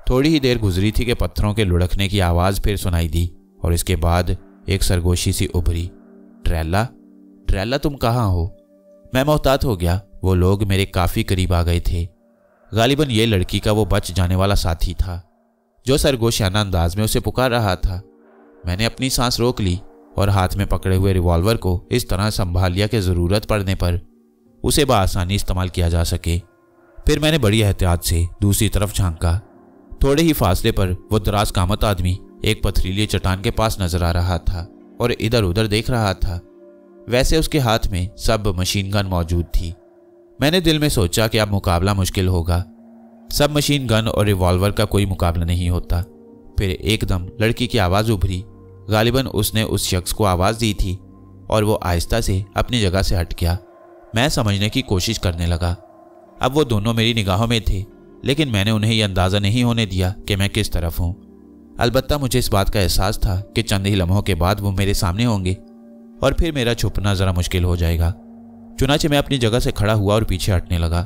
थोड़ी ही देर गुजरी थी कि पत्थरों के लुढ़कने की आवाज़ फिर सुनाई दी और इसके बाद एक सरगोशी सी उभरी। ट्रेला, ट्रेला तुम कहाँ हो? मैं मोहतात हो गया। वो लोग मेरे काफ़ी करीब आ गए थे। गालिबन ये लड़की का वो बच जाने वाला साथी था जो सरगोशियाना अंदाज में उसे पुकार रहा था। मैंने अपनी सांस रोक ली और हाथ में पकड़े हुए रिवॉल्वर को इस तरह संभाल लिया कि ज़रूरत पड़ने पर उसे बआसानी इस्तेमाल किया जा सके। फिर मैंने बड़ी एहतियात से दूसरी तरफ झांका। थोड़े ही फासले पर वो दराज कामत आदमी एक पथरीली चट्टान के पास नजर आ रहा था और इधर उधर देख रहा था। वैसे उसके हाथ में सब मशीन गन मौजूद थी। मैंने दिल में सोचा कि अब मुकाबला मुश्किल होगा। सब मशीन गन और रिवॉल्वर का कोई मुकाबला नहीं होता। फिर एकदम लड़की की आवाज़ उभरी। गालिबन उसने उस शख्स को आवाज़ दी थी और वो आहिस्ता से अपनी जगह से हट गया। मैं समझने की कोशिश करने लगा। अब वो दोनों मेरी निगाहों में थे, लेकिन मैंने उन्हें यह अंदाज़ा नहीं होने दिया कि मैं किस तरफ हूँ। अलबत्ता मुझे इस बात का एहसास था कि चंद ही लम्हों के बाद वो मेरे सामने होंगे और फिर मेरा छुपना ज़रा मुश्किल हो जाएगा। चुनाचे मैं अपनी जगह से खड़ा हुआ और पीछे हटने लगा।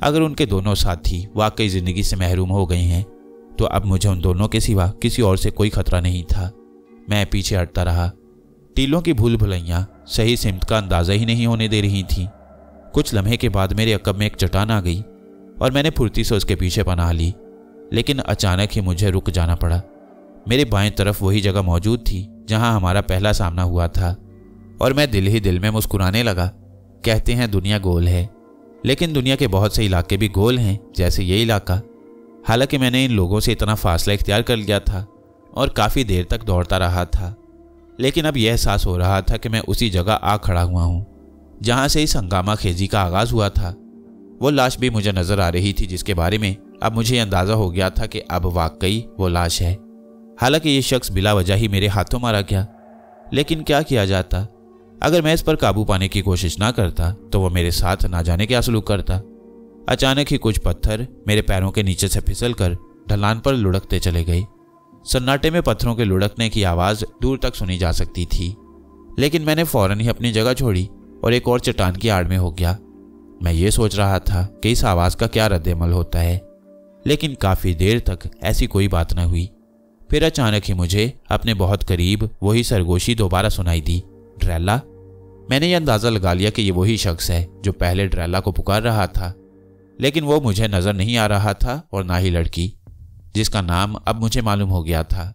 अगर उनके दोनों साथी वाकई ज़िंदगी से महरूम हो गए हैं तो अब मुझे उन दोनों के सिवा किसी और से कोई खतरा नहीं था। मैं पीछे हटता रहा। टीलों की भूल भुलैयाँ सही सिमत का अंदाज़ा ही नहीं होने दे रही थीं। कुछ लम्हे के बाद मेरे अकब में एक चट्टान आ गई और मैंने फुर्ती से उसके पीछे पनाह ली, लेकिन अचानक ही मुझे रुक जाना पड़ा। मेरे बाएं तरफ वही जगह मौजूद थी जहां हमारा पहला सामना हुआ था और मैं दिल ही दिल में मुस्कुराने लगा। कहते हैं दुनिया गोल है, लेकिन दुनिया के बहुत से इलाके भी गोल हैं, जैसे ये इलाका। हालांकि मैंने इन लोगों से इतना फासला इख्तियार कर लिया था और काफ़ी देर तक दौड़ता रहा था, लेकिन अब यह एहसास हो रहा था कि मैं उसी जगह आ खड़ा हुआ हूँ जहाँ से इस हंगामा खेजी का आगाज़ हुआ था। वो लाश भी मुझे नज़र आ रही थी जिसके बारे में अब मुझे अंदाज़ा हो गया था कि अब वाकई वो लाश है। हालांकि ये शख्स बिला वजह ही मेरे हाथों मारा गया, लेकिन क्या किया जाता। अगर मैं इस पर काबू पाने की कोशिश ना करता तो वो मेरे साथ ना जाने क्या सलूक करता। अचानक ही कुछ पत्थर मेरे पैरों के नीचे से फिसल कर ढलान पर लुढ़कते चले गए। सन्नाटे में पत्थरों के लुढ़कने की आवाज़ दूर तक सुनी जा सकती थी, लेकिन मैंने फौरन ही अपनी जगह छोड़ी और एक और चट्टान की आड़ में हो गया। मैं ये सोच रहा था कि इस आवाज़ का क्या रद्द-ए-अमल होता है, लेकिन काफ़ी देर तक ऐसी कोई बात न हुई। फिर अचानक ही मुझे अपने बहुत करीब वही सरगोशी दोबारा सुनाई दी, ड्रेला। मैंने यह अंदाज़ा लगा लिया कि ये वही शख्स है जो पहले ड्रेला को पुकार रहा था, लेकिन वो मुझे नज़र नहीं आ रहा था और ना ही लड़की, जिसका नाम अब मुझे मालूम हो गया था।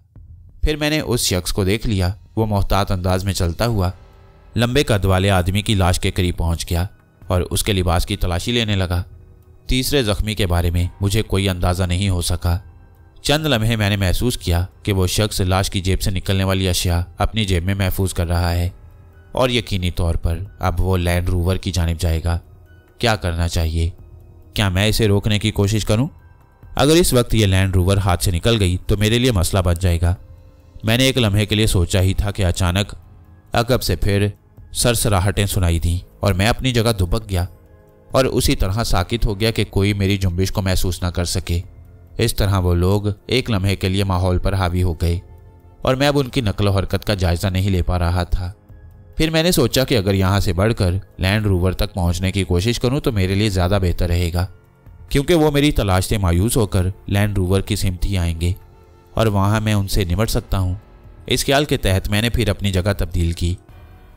फिर मैंने उस शख्स को देख लिया। वो मोहतात अंदाज में चलता हुआ लंबे कद वाले आदमी की लाश के करीब पहुंच गया और उसके लिबास की तलाशी लेने लगा। तीसरे जख्मी के बारे में मुझे कोई अंदाज़ा नहीं हो सका। चंद लम्हे मैंने महसूस किया कि वो शख्स लाश की जेब से निकलने वाली अशिया अपनी जेब में महफूज कर रहा है और यकीनी तौर पर अब वो लैंड रोवर की जानिब जाएगा। क्या करना चाहिए? क्या मैं इसे रोकने की कोशिश करूं? अगर इस वक्त ये लैंड रोवर हाथ से निकल गई तो मेरे लिए मसला बच जाएगा। मैंने एक लम्हे के लिए सोचा ही था कि अचानक अकब से फिर सरसराहटें सुनाई दी और मैं अपनी जगह दुबक गया और उसी तरह साकित हो गया कि कोई मेरी जुम्बिश को महसूस ना कर सके। इस तरह वो लोग एक लम्हे के लिए माहौल पर हावी हो गए और मैं अब उनकी नकल हरकत का जायज़ा नहीं ले पा रहा था। फिर मैंने सोचा कि अगर यहाँ से बढ़कर लैंड रोवर तक पहुँचने की कोशिश करूँ तो मेरे लिए ज़्यादा बेहतर रहेगा, क्योंकि वो मेरी तलाश से मायूस होकर लैंड रोवर की सिमत ही आएंगे और वहाँ मैं उनसे निमट सकता हूँ। इस ख्याल के तहत मैंने फिर अपनी जगह तब्दील की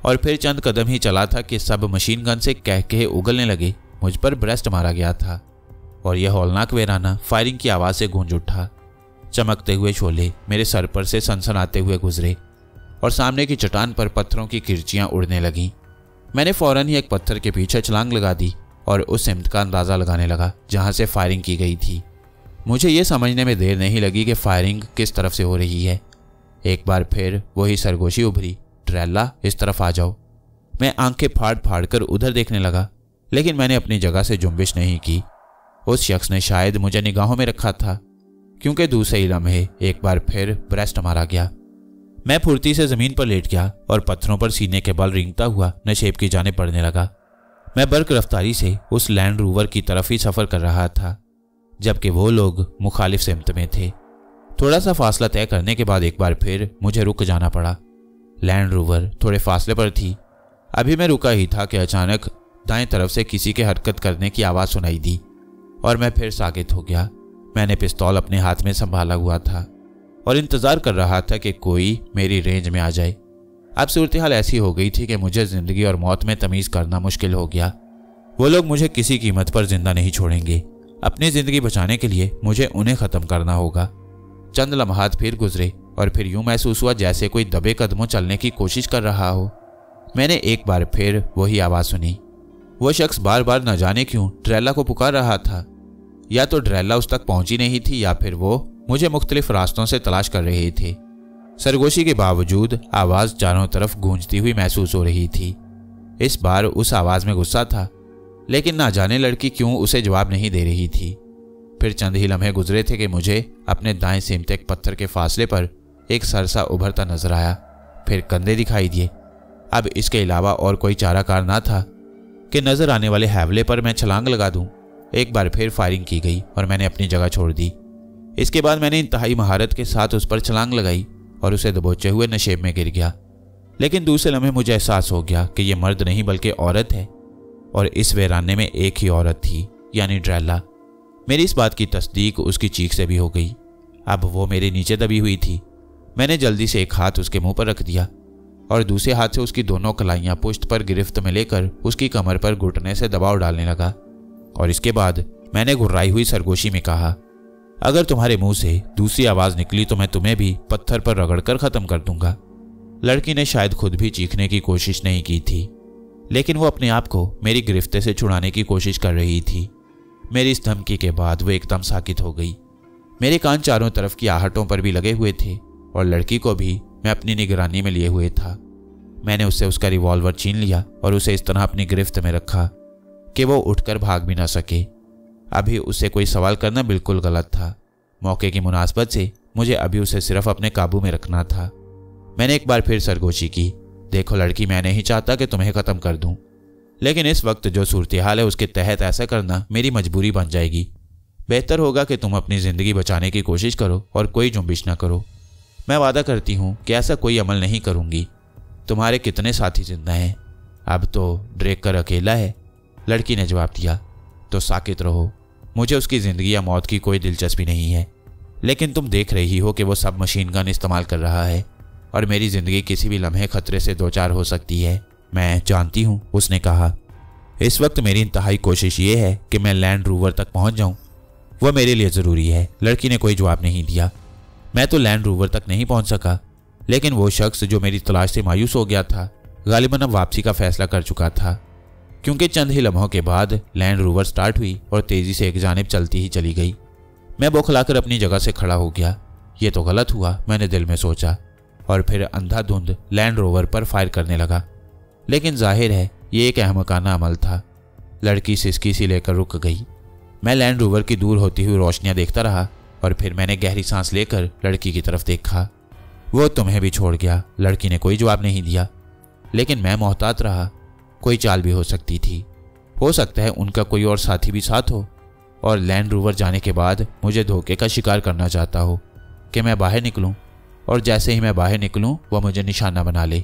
और फिर चंद कदम ही चला था कि सब मशीन गन से कह के उगलने लगे। मुझ पर ब्रेस्ट मारा गया था और यह हौलनाक वेराना फायरिंग की आवाज़ से गूंज उठा। चमकते हुए शोले मेरे सर पर से सनसनाते हुए गुजरे और सामने की चट्टान पर पत्थरों की किरचियाँ उड़ने लगीं। मैंने फौरन ही एक पत्थर के पीछे छलांग लगा दी और उस सिमत का अंदाज़ा लगाने लगा जहाँ से फायरिंग की गई थी। मुझे ये समझने में देर नहीं लगी कि फायरिंग किस तरफ से हो रही है। एक बार फिर वही सरगोशी उभरी, ड्रेला इस तरफ आ जाओ। मैं आंखें फाड़ फाड़ कर उधर देखने लगा, लेकिन मैंने अपनी जगह से जुम्बिश नहीं की। उस शख्स ने शायद मुझे निगाहों में रखा था, क्योंकि दूसरे ही लम्हे एक बार फिर ब्रेस्ट मारा गया। मैं फुर्ती से ज़मीन पर लेट गया और पत्थरों पर सीने के बल रेंगता हुआ नशेब की जानिब बढ़ने लगा। मैं बर्क रफ्तारी से उस लैंड रोवर की तरफ ही सफ़र कर रहा था, जबकि वो लोग मुखालिफ सिमत में थे। थोड़ा सा फासला तय करने के बाद एक बार फिर मुझे रुक जाना पड़ा। लैंड रोवर थोड़े फासले पर थी। अभी मैं रुका ही था कि अचानक दाएं तरफ से किसी के हरकत करने की आवाज़ सुनाई दी और मैं फिर साकित हो गया। मैंने पिस्तौल अपने हाथ में संभाला हुआ था और इंतज़ार कर रहा था कि कोई मेरी रेंज में आ जाए। अब सूरत हाल ऐसी हो गई थी कि मुझे ज़िंदगी और मौत में तमीज़ करना मुश्किल हो गया। वो लोग मुझे किसी कीमत पर जिंदा नहीं छोड़ेंगे। अपनी ज़िंदगी बचाने के लिए मुझे उन्हें ख़त्म करना होगा। चंद लम्हात फिर गुजरे और फिर यूं महसूस हुआ जैसे कोई दबे कदमों चलने की कोशिश कर रहा हो। मैंने एक बार फिर वही आवाज़ सुनी। वो शख्स बार बार न जाने क्यों ड्रेला को पुकार रहा था। या तो ड्रेला उस तक पहुंची नहीं थी या फिर वो मुझे मुख्तलिफ रास्तों से तलाश कर रहे थे। सरगोशी के बावजूद आवाज़ चारों तरफ गूंजती हुई महसूस हो रही थी। इस बार उस आवाज़ में गुस्सा था, लेकिन ना जाने लड़की क्यों उसे जवाब नहीं दे रही थी। फिर चंद ही लम्हे गुजरे थे कि मुझे अपने दाएं सिमत एक पत्थर के फासले पर एक सरसा उभरता नजर आया। फिर कंधे दिखाई दिए। अब इसके अलावा और कोई चाराकार ना था कि नजर आने वाले हैवले पर मैं छलांग लगा दूं। एक बार फिर फायरिंग की गई और मैंने अपनी जगह छोड़ दी। इसके बाद मैंने इंतहाई महारत के साथ उस पर छलांग लगाई और उसे दबोचे हुए नशेब में गिर गया। लेकिन दूसरे लम्हे मुझे एहसास हो गया कि यह मर्द नहीं बल्कि औरत है और इस वीराने में एक ही औरत थी, यानी ड्रेला। मेरी इस बात की तस्दीक उसकी चीख से भी हो गई। अब वो मेरे नीचे दबी हुई थी। मैंने जल्दी से एक हाथ उसके मुंह पर रख दिया और दूसरे हाथ से उसकी दोनों कलाइयाँ पुश्त पर गिरफ्त में लेकर उसकी कमर पर घुटने से दबाव डालने लगा। और इसके बाद मैंने घुर्राई हुई सरगोशी में कहा, अगर तुम्हारे मुंह से दूसरी आवाज़ निकली तो मैं तुम्हें भी पत्थर पर रगड़कर ख़त्म कर दूंगा। लड़की ने शायद खुद भी चीखने की कोशिश नहीं की थी, लेकिन वो अपने आप को मेरी गिरफ्त से छुड़ाने की कोशिश कर रही थी। मेरी इस धमकी के बाद वो एकदम साकित हो गई। मेरे कान चारों तरफ की आहटों पर भी लगे हुए थे और लड़की को भी मैं अपनी निगरानी में लिए हुए था। मैंने उससे उसका रिवॉल्वर छीन लिया और उसे इस तरह अपनी गिरफ्त में रखा कि वो उठकर भाग भी ना सके। अभी उससे कोई सवाल करना बिल्कुल गलत था। मौके की मुनासबत से मुझे अभी उसे सिर्फ अपने काबू में रखना था। मैंने एक बार फिर सरगोशी की, देखो लड़की, मैं नहीं चाहता कि तुम्हें ख़त्म कर दूं, लेकिन इस वक्त जो सूरत हाल है उसके तहत ऐसा करना मेरी मजबूरी बन जाएगी। बेहतर होगा कि तुम अपनी ज़िंदगी बचाने की कोशिश करो और कोई जुम्बिश ना करो। मैं वादा करती हूँ कि ऐसा कोई अमल नहीं करूँगी। तुम्हारे कितने साथी जिंदा हैं? अब तो ड्रेकर अकेला है। लड़की ने जवाब दिया। तो साकित रहो, मुझे उसकी ज़िंदगी या मौत की कोई दिलचस्पी नहीं है। लेकिन तुम देख रही हो कि वो सब मशीन गन इस्तेमाल कर रहा है और मेरी ज़िंदगी किसी भी लम्हे खतरे से दो चार हो सकती है। मैं जानती हूँ, उसने कहा। इस वक्त मेरी इंतहाई कोशिश ये है कि मैं लैंड रोवर तक पहुँच जाऊँ। वह मेरे लिए ज़रूरी है। लड़की ने कोई जवाब नहीं दिया। मैं तो लैंड रोवर तक नहीं पहुँच सका, लेकिन वो शख्स जो मेरी तलाश से मायूस हो गया था गालिबन अब वापसी का फैसला कर चुका था, क्योंकि चंद ही लम्हों के बाद लैंड रोवर स्टार्ट हुई और तेज़ी से एक जानिब चलती ही चली गई। मैं बौखलाकर अपनी जगह से खड़ा हो गया। ये तो गलत हुआ, मैंने दिल में सोचा, और फिर अंधाधुंध लैंड रोवर पर फायर करने लगा। लेकिन जाहिर है ये एक अहमकाना अमल था। लड़की सिसकी सी लेकर रुक गई। मैं लैंड रोवर की दूर होती हुई रोशनियां देखता रहा और फिर मैंने गहरी सांस लेकर लड़की की तरफ देखा। वो तुम्हें भी छोड़ गया। लड़की ने कोई जवाब नहीं दिया, लेकिन मैं मोहतात रहा। कोई चाल भी हो सकती थी। हो सकता है उनका कोई और साथी भी साथ हो और लैंड रोवर जाने के बाद मुझे धोखे का शिकार करना चाहता हो कि मैं बाहर निकलूं, और जैसे ही मैं बाहर निकलूं वह मुझे निशाना बना ले।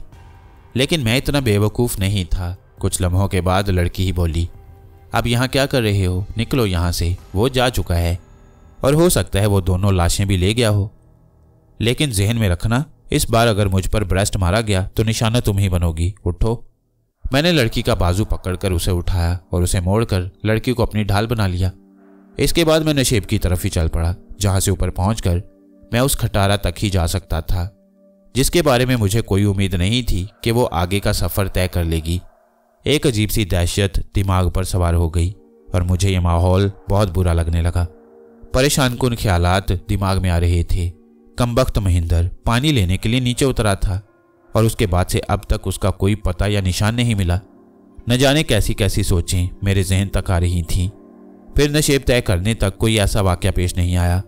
लेकिन मैं इतना बेवकूफ़ नहीं था। कुछ लम्हों के बाद लड़की ही बोली, अब यहाँ क्या कर रहे हो? निकलो यहाँ से, वो जा चुका है और हो सकता है वो दोनों लाशें भी ले गया हो। लेकिन जहन में रखना, इस बार अगर मुझ पर ब्रेस्ट मारा गया तो निशाना तुम ही बनोगी। उठो। मैंने लड़की का बाजू पकड़कर उसे उठाया और उसे मोड़कर लड़की को अपनी ढाल बना लिया। इसके बाद मैं नशेब की तरफ ही चल पड़ा, जहां से ऊपर पहुंचकर मैं उस खटारा तक ही जा सकता था, जिसके बारे में मुझे कोई उम्मीद नहीं थी कि वो आगे का सफ़र तय कर लेगी। एक अजीब सी दहशत दिमाग पर सवार हो गई और मुझे ये माहौल बहुत बुरा लगने लगा। परेशान कुन ख्यालात दिमाग में आ रहे थे। कमबख्त महेंद्र पानी लेने के लिए नीचे उतरा था और उसके बाद से अब तक उसका कोई पता या निशान नहीं मिला। न जाने कैसी कैसी सोचें मेरे जहन तक आ रही थीं। फिर नशेब तय करने तक कोई ऐसा वाक़या पेश नहीं आया।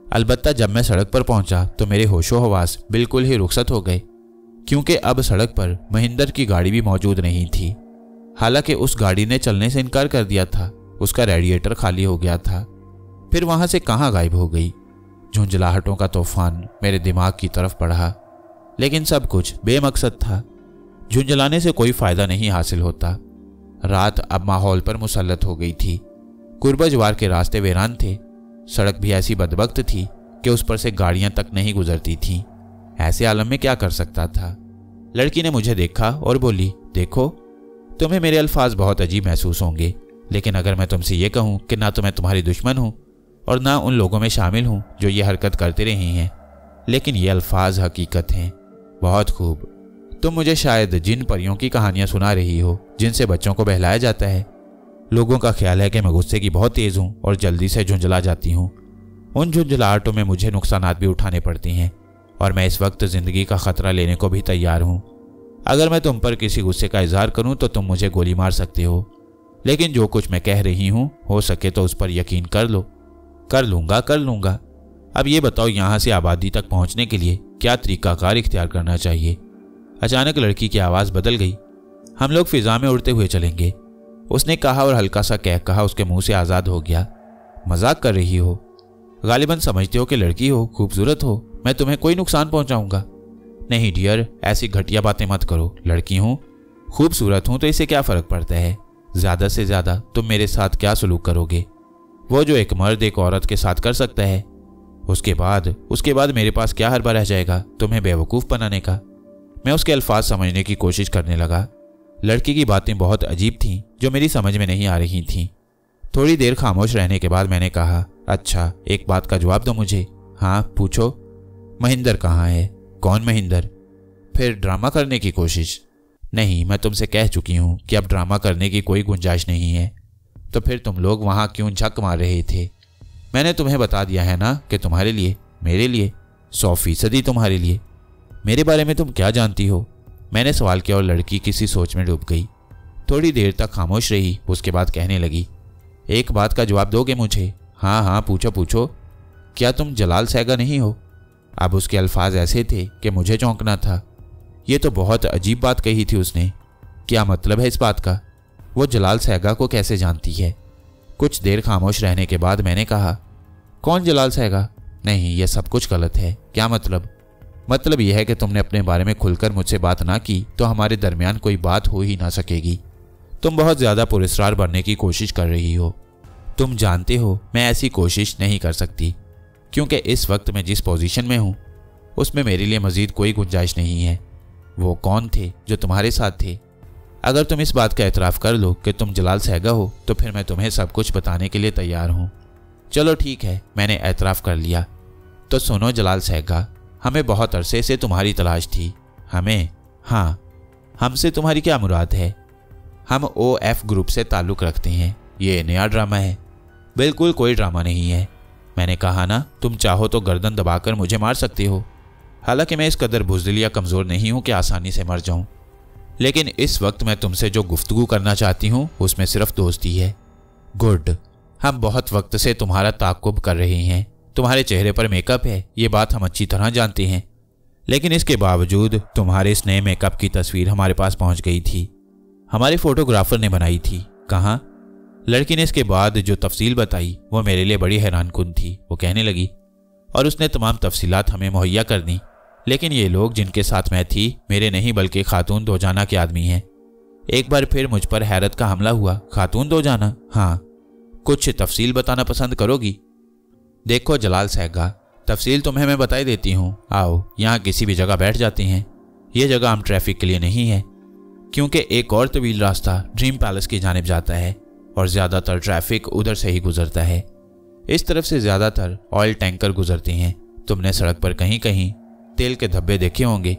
अलबत्ता जब मैं सड़क पर पहुंचा तो मेरे होशो हवास बिल्कुल ही रुखसत हो गए, क्योंकि अब सड़क पर महेंद्र की गाड़ी भी मौजूद नहीं थी। हालांकि उस गाड़ी ने चलने से इनकार कर दिया था। उसका रेडिएटर खाली हो गया था। फिर वहां से कहाँ गायब हो गई? झुंझलाहटों का तूफान मेरे दिमाग की तरफ बढ़ा, लेकिन सब कुछ बेमकसद था। झुंझलाने से कोई फायदा नहीं हासिल होता। रात अब माहौल पर मुसल्लत हो गई थी। कुर्बजवार के रास्ते वीरान थे। सड़क भी ऐसी बदबख्त थी कि उस पर से गाड़ियां तक नहीं गुजरती थीं। ऐसे आलम में क्या कर सकता था? लड़की ने मुझे देखा और बोली, देखो, तुम्हें मेरे अल्फाज बहुत अजीब महसूस होंगे, लेकिन अगर मैं तुमसे ये कहूँ कि ना तो मैं तुम्हारी दुश्मन हूँ और ना उन लोगों में शामिल हूँ जो ये हरकत करते रहे हैं, लेकिन ये अल्फाज हकीकत हैं। बहुत खूब। तुम मुझे शायद जिन परियों की कहानियां सुना रही हो जिनसे बच्चों को बहलाया जाता है। लोगों का ख्याल है कि मैं गुस्से की बहुत तेज़ हूँ और जल्दी से झुंझला जाती हूँ। उन झुंझलाहटों में मुझे नुकसानात भी उठाने पड़ते हैं और मैं इस वक्त ज़िंदगी का ख़तरा लेने को भी तैयार हूँ। अगर मैं तुम पर किसी गुस्से का इजहार करूँ तो तुम मुझे गोली मार सकते हो, लेकिन जो कुछ मैं कह रही हूँ हो सके तो उस पर यकीन कर लो। कर लूँगा। अब ये बताओ, यहाँ से आबादी तक पहुँचने के लिए क्या तरीक़ाकार इख्तियार करना चाहिए? अचानक लड़की की आवाज़ बदल गई। हम लोग फिज़ा में उड़ते हुए चलेंगे, उसने कहा और हल्का सा कह कहा उसके मुंह से आज़ाद हो गया। मजाक कर रही हो? गालिबन समझते हो कि लड़की हो, खूबसूरत हो, मैं तुम्हें कोई नुकसान पहुंचाऊंगा? नहीं डियर, ऐसी घटिया बातें मत करो। लड़की हूँ, खूबसूरत हूँ तो इससे क्या फ़र्क पड़ता है? ज़्यादा से ज़्यादा तुम मेरे साथ क्या सलूक करोगे? वो जो एक मर्द एक औरत के साथ कर सकता है। उसके बाद मेरे पास क्या हरबा रह जाएगा तुम्हें बेवकूफ़ बनाने का? मैं उसके अल्फाज समझने की कोशिश करने लगा। लड़की की बातें बहुत अजीब थीं जो मेरी समझ में नहीं आ रही थीं। थोड़ी देर खामोश रहने के बाद मैंने कहा, अच्छा, एक बात का जवाब दो मुझे। हाँ, पूछो। महेंद्र कहाँ है? कौन महेंद्र? फिर ड्रामा करने की कोशिश? नहीं, मैं तुमसे कह चुकी हूँ कि अब ड्रामा करने की कोई गुंजाइश नहीं है। तो फिर तुम लोग वहाँ क्यों झक मार रहे थे? मैंने तुम्हें बता दिया है ना कि तुम्हारे लिए, मेरे लिए, 100% तुम्हारे लिए। मेरे बारे में तुम क्या जानती हो? मैंने सवाल किया और लड़की किसी सोच में डूब गई। थोड़ी देर तक खामोश रही, उसके बाद कहने लगी, एक बात का जवाब दोगे मुझे? हाँ, पूछो। क्या तुम जलाल सहगा नहीं हो? अब उसके अल्फाज ऐसे थे कि मुझे चौंकना था। ये तो बहुत अजीब बात कही थी उसने। क्या मतलब है इस बात का? वो जलाल सहगा को कैसे जानती है? कुछ देर खामोश रहने के बाद मैंने कहा, कौन जलाल सहगा? नहीं, यह सब कुछ गलत है। क्या मतलब? मतलब यह है कि तुमने अपने बारे में खुलकर मुझसे बात ना की तो हमारे दरमियान कोई बात हो ही ना सकेगी। तुम बहुत ज़्यादा पुरस्कार बनने की कोशिश कर रही हो। तुम जानते हो मैं ऐसी कोशिश नहीं कर सकती, क्योंकि इस वक्त मैं जिस पोजीशन में हूँ उसमें मेरे लिए मजीद कोई गुंजाइश नहीं है। वो कौन थे जो तुम्हारे साथ थे? अगर तुम इस बात का एतराफ़ कर लो कि तुम जलाल सहगा हो तो फिर मैं तुम्हें सब कुछ बताने के लिए तैयार हूँ। चलो ठीक है, मैंने एतराफ़ कर लिया। तो सुनो जलाल सहगा, हमें बहुत अरसे से तुम्हारी तलाश थी। हमें? हाँ, हमसे तुम्हारी क्या मुराद है? हम OF ग्रुप से ताल्लुक़ रखते हैं। ये नया ड्रामा है? बिल्कुल कोई ड्रामा नहीं है। मैंने कहा ना, तुम चाहो तो गर्दन दबाकर मुझे मार सकते हो। हालांकि मैं इस कदर बुज़दिल या कमज़ोर नहीं हूं कि आसानी से मर जाऊं, लेकिन इस वक्त मैं तुमसे जो गुफ्तगू करना चाहती हूं उसमें सिर्फ दोस्ती है। गुड। हम बहुत वक्त से तुम्हारा ताक़ुब कर रहे हैं। तुम्हारे चेहरे पर मेकअप है, ये बात हम अच्छी तरह जानते हैं, लेकिन इसके बावजूद तुम्हारे इस नए मेकअप की तस्वीर हमारे पास पहुंच गई थी। हमारे फोटोग्राफर ने बनाई थी। कहाँ? लड़की ने इसके बाद जो तफसील बताई वो मेरे लिए बड़ी हैरानकुन थी। वो कहने लगी, और उसने तमाम तफसीलात हमें मुहैया कर दी, लेकिन ये लोग जिनके साथ मैं थी मेरे नहीं बल्कि खातून दोजाना के आदमी हैं। एक बार फिर मुझ पर हैरत का हमला हुआ। खातून दोजाना? हाँ। कुछ तफसील बताना पसंद करोगी? देखो जलाल सहगा, तफसील तुम्हें मैं बताई देती हूँ। आओ यहाँ किसी भी जगह बैठ जाती हैं। ये जगह आम ट्रैफिक के लिए नहीं है, क्योंकि एक और तवील रास्ता ड्रीम पैलेस की जानिब जाता है और ज़्यादातर ट्रैफिक उधर से ही गुजरता है। इस तरफ से ज़्यादातर ऑयल टैंकर गुजरते हैं। तुमने सड़क पर कहीं कहीं तेल के धब्बे देखे होंगे।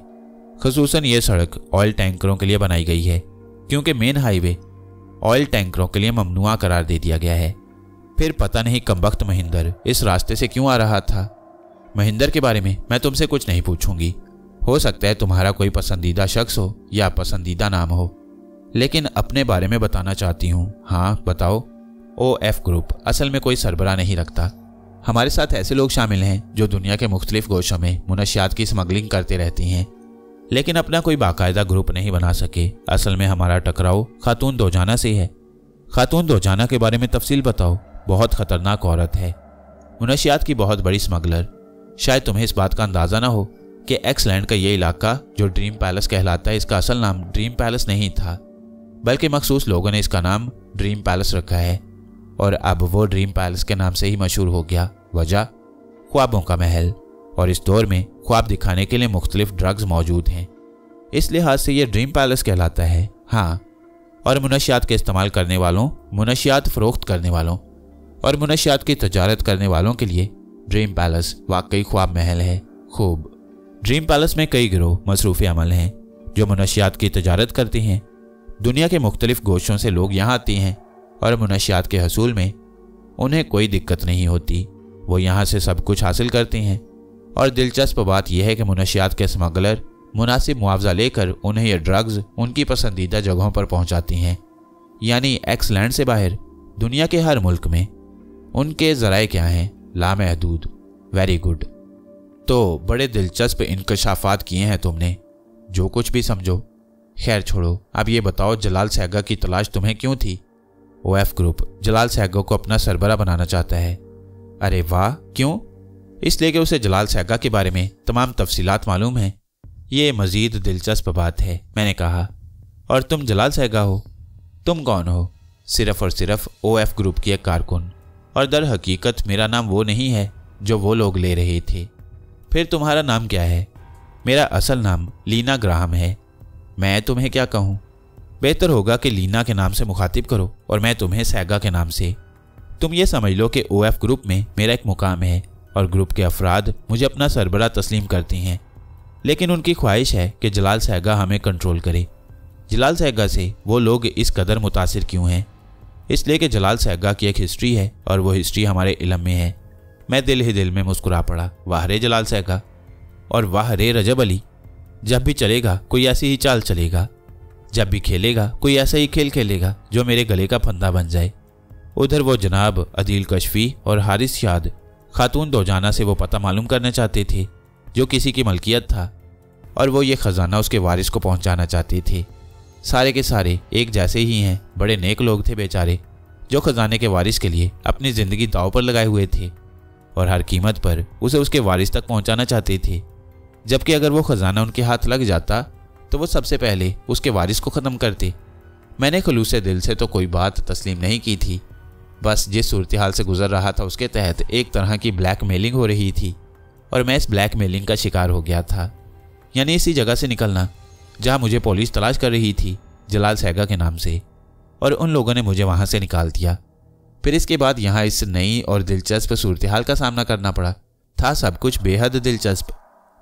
ख़ुसूसन ये सड़क ऑयल टैंकरों के लिए बनाई गई है, क्योंकि मेन हाईवे ऑयल टैंकरों के लिए ममनुआ करार दे दिया गया है। फिर पता नहीं कमबख्त महिंदर इस रास्ते से क्यों आ रहा था। महिंदर के बारे में मैं तुमसे कुछ नहीं पूछूंगी। हो सकता है तुम्हारा कोई पसंदीदा शख्स हो या पसंदीदा नाम हो, लेकिन अपने बारे में बताना चाहती हूँ। हाँ बताओ। OF ग्रुप असल में कोई सरबराह नहीं रखता। हमारे साथ ऐसे लोग शामिल हैं जो दुनिया के मुख्तलिफ गोशों में मुनशियात की स्मगलिंग करते रहती हैं, लेकिन अपना कोई बाकायदा ग्रुप नहीं बना सके। असल में हमारा टकराव खातून दोजाना से है। खातून दोजाना के बारे में तफसील बताओ। बहुत ख़तरनाक औरत है, मुनशियात की बहुत बड़ी स्मगलर। शायद तुम्हें इस बात का अंदाज़ा ना हो कि एक्सलैंड का ये इलाका जो ड्रीम पैलेस कहलाता है, इसका असल नाम ड्रीम पैलेस नहीं था, बल्कि मखसूस लोगों ने इसका नाम ड्रीम पैलेस रखा है, और अब वो ड्रीम पैलेस के नाम से ही मशहूर हो गया। वजह? ख्वाबों का महल, और इस दौर में ख्वाब दिखाने के लिए मुख्तलिफ ड्रग्स मौजूद हैं, इस लिहाज से ये ड्रीम पैलेस कहलाता है। हाँ, और मुनशियात के इस्तेमाल करने वालों, मुनशियात फ़रोख्त करने वालों और मुनशियात की तजारत करने वालों के लिए ड्रीम पैलेस वाकई ख्वाब महल है। खूब। ड्रीम पैलेस में कई गिरोह मसरूफ़ अमल हैं जो मुनशियात की तजारत करते हैं। दुनिया के मुख्तलिफ गोशों से लोग यहाँ आते हैं और मुनशियात के हसूल में उन्हें कोई दिक्कत नहीं होती। वो यहाँ से सब कुछ हासिल करते हैं, और दिलचस्प बात यह है कि मुनशियात के स्मगलर मुनासिब मुआवजा लेकर उन्हें ये ड्रग्स उनकी पसंदीदा जगहों पर पहुँचाती हैं, यानी एक्सलैंड से बाहर दुनिया के हर मुल्क में। उनके ज़राए क्या हैं? लामहदूद। Very good. तो बड़े दिलचस्प इंकशाफात किए हैं तुमने, जो कुछ भी समझो। खैर छोड़ो, अब ये बताओ जलाल सहगा की तलाश तुम्हें क्यों थी? OF ग्रुप जलाल सहगा को अपना सरबरा बनाना चाहता है। अरे वाह, क्यों? इसलिए कि उसे जलाल सहगा के बारे में तमाम तफसीलात मालूम है। ये मज़ीद दिलचस्प बात है, मैंने कहा। और तुम जलाल सहगा हो? तुम कौन हो? सिर्फ़ और सिर्फ OF ग्रुप की एक कारकुन, और दर हकीकत मेरा नाम वो नहीं है जो वो लोग ले रहे थे। फिर तुम्हारा नाम क्या है? मेरा असल नाम लीना ग्राहम है। मैं तुम्हें क्या कहूँ? बेहतर होगा कि लीना के नाम से मुखातिब करो और मैं तुम्हें सहगा के नाम से। तुम ये समझ लो कि OF ग्रुप में मेरा एक मुकाम है और ग्रुप के अफराद मुझे अपना सरबरा तस्लीम करती हैं, लेकिन उनकी ख्वाहिश है कि जलाल सहगा हमें कंट्रोल करे। जलाल सहगा से वो लोग इस कदर मुतासिर क्यों हैं? इसलिए कि जलाल सहगा की एक हिस्ट्री है और वो हिस्ट्री हमारे इल्म में है। मैं दिल ही दिल में मुस्कुरा पड़ा। वाह रे जलाल सहगा, और वाह रे रजब अली। जब भी चलेगा कोई ऐसी ही चाल चलेगा, जब भी खेलेगा कोई ऐसा ही खेल खेलेगा जो मेरे गले का फंदा बन जाए। उधर वो जनाब अदील कशफी और हारिस शाद खातून दोजाना से वो पता मालूम करना चाहते थे जो किसी की मलकियत था, और वो ये ख़जाना उसके वारिस को पहुंचाना चाहते थे। सारे के सारे एक जैसे ही हैं। बड़े नेक लोग थे बेचारे, जो ख़जाने के वारिस के लिए अपनी ज़िंदगी दांव पर लगाए हुए थे और हर कीमत पर उसे उसके वारिस तक पहुंचाना चाहते थे। जबकि अगर वो ख़जाना उनके हाथ लग जाता तो वो सबसे पहले उसके वारिस को ख़त्म करते। मैंने खुलूस दिल से तो कोई बात तस्लीम नहीं की थी, बस जिस सूरत हाल से गुजर रहा था उसके तहत एक तरह की ब्लैकमेलिंग हो रही थी और मैं इस ब्लैकमेलिंग का शिकार हो गया था। यानी इसी जगह से निकलना जहाँ मुझे पुलिस तलाश कर रही थी जलाल सहगा के नाम से, और उन लोगों ने मुझे वहाँ से निकाल दिया। फिर इसके बाद यहाँ इस नई और दिलचस्प सूरत हाल का सामना करना पड़ा। था सब कुछ बेहद दिलचस्प,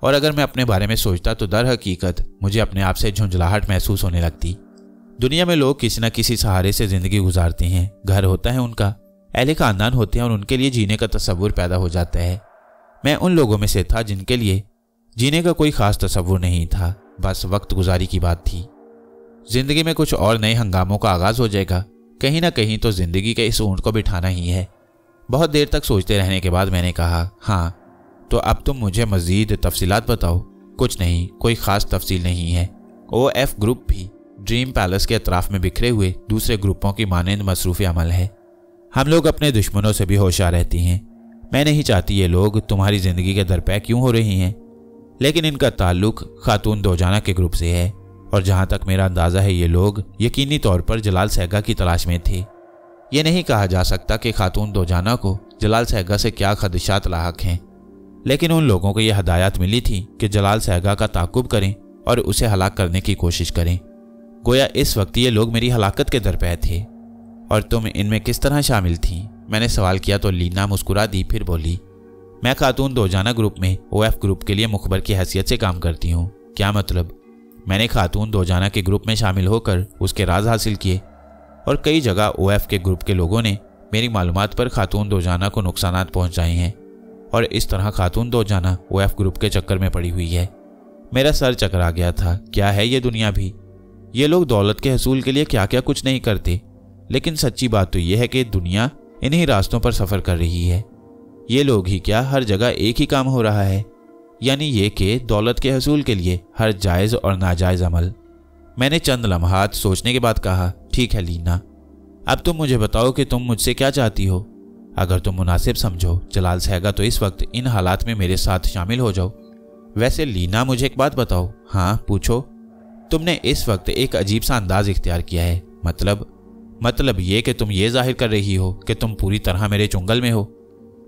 और अगर मैं अपने बारे में सोचता तो दर हकीकत मुझे अपने आप से झुंझलाहट महसूस होने लगती। दुनिया में लोग किसी न किसी सहारे से जिंदगी गुजारते हैं। घर होता है उनका, अहले खानदान होते हैं और उनके लिए जीने का तस्वुर पैदा हो जाता है। मैं उन लोगों में से था जिनके लिए जीने का कोई खास तस्वुर नहीं था, बस वक्त गुजारी की बात थी। जिंदगी में कुछ और नए हंगामों का आगाज हो जाएगा, कहीं ना कहीं तो जिंदगी के इस ऊंट को बिठाना ही है। बहुत देर तक सोचते रहने के बाद मैंने कहा, हाँ तो अब तुम मुझे मजीद तफसीलात बताओ। कुछ नहीं, कोई ख़ास तफसील नहीं है। OF ग्रुप भी ड्रीम पैलेस के अतराफ में बिखरे हुए दूसरे ग्रुपों की मानंद मसरूफ़ अमल है। हम लोग अपने दुश्मनों से भी होशियार रहती हैं। मैं नहीं चाहती ये लोग तुम्हारी ज़िंदगी के दरपे क्यों हो रही हैं, लेकिन इनका ताल्लुक खातून दोजाना के ग्रुप से है, और जहाँ तक मेरा अंदाज़ा है ये लोग यकीनी तौर पर जलाल सहगा की तलाश में थे। ये नहीं कहा जा सकता कि खातून दोजाना को जलाल सहगा से क्या खदशात लाहक हैं, लेकिन उन लोगों को यह हदायत मिली थी कि जलाल सहगा का ताक़ुब करें और उसे हलाक करने की कोशिश करें। गोया इस वक्त ये लोग मेरी हलाकत के दरपे थे। और तुम इनमें किस तरह शामिल थी? मैंने सवाल किया तो लीना मुस्कुरा दी, फिर बोली, मैं खातून दोजाना ग्रुप में OF ग्रुप के लिए मुखबर की हैसियत से काम करती हूँ। क्या मतलब? मैंने खातून दोजाना के ग्रुप में शामिल होकर उसके राज हासिल किए, और कई जगह OF के ग्रुप के लोगों ने मेरी मालूमात पर खातून दोजाना को नुकसानात पहुँचाए हैं, और इस तरह खातून दोजाना OF ग्रुप के चक्कर में पड़ी हुई है। मेरा सर चकरा गया था। क्या है ये दुनिया भी? ये लोग दौलत के हसूल के लिए क्या क्या कुछ नहीं करते, लेकिन सच्ची बात तो यह है कि दुनिया इन्हीं रास्तों पर सफ़र कर रही है। ये लोग ही क्या, हर जगह एक ही काम हो रहा है, यानी ये कि दौलत के हसूल के लिए हर जायज़ और नाजायज़ अमल। मैंने चंद लम्हात सोचने के बाद कहा, ठीक है लीना, अब तुम मुझे बताओ कि तुम मुझसे क्या चाहती हो। अगर तुम मुनासिब समझो जलाल सहगा तो इस वक्त इन हालात में मेरे साथ शामिल हो जाओ। वैसे लीना मुझे एक बात बताओ। हाँ पूछो। तुमने इस वक्त एक अजीब सा अंदाज इख्तियार किया है। मतलब ये कि तुम ये जाहिर कर रही हो कि तुम पूरी तरह मेरे चुंगल में हो।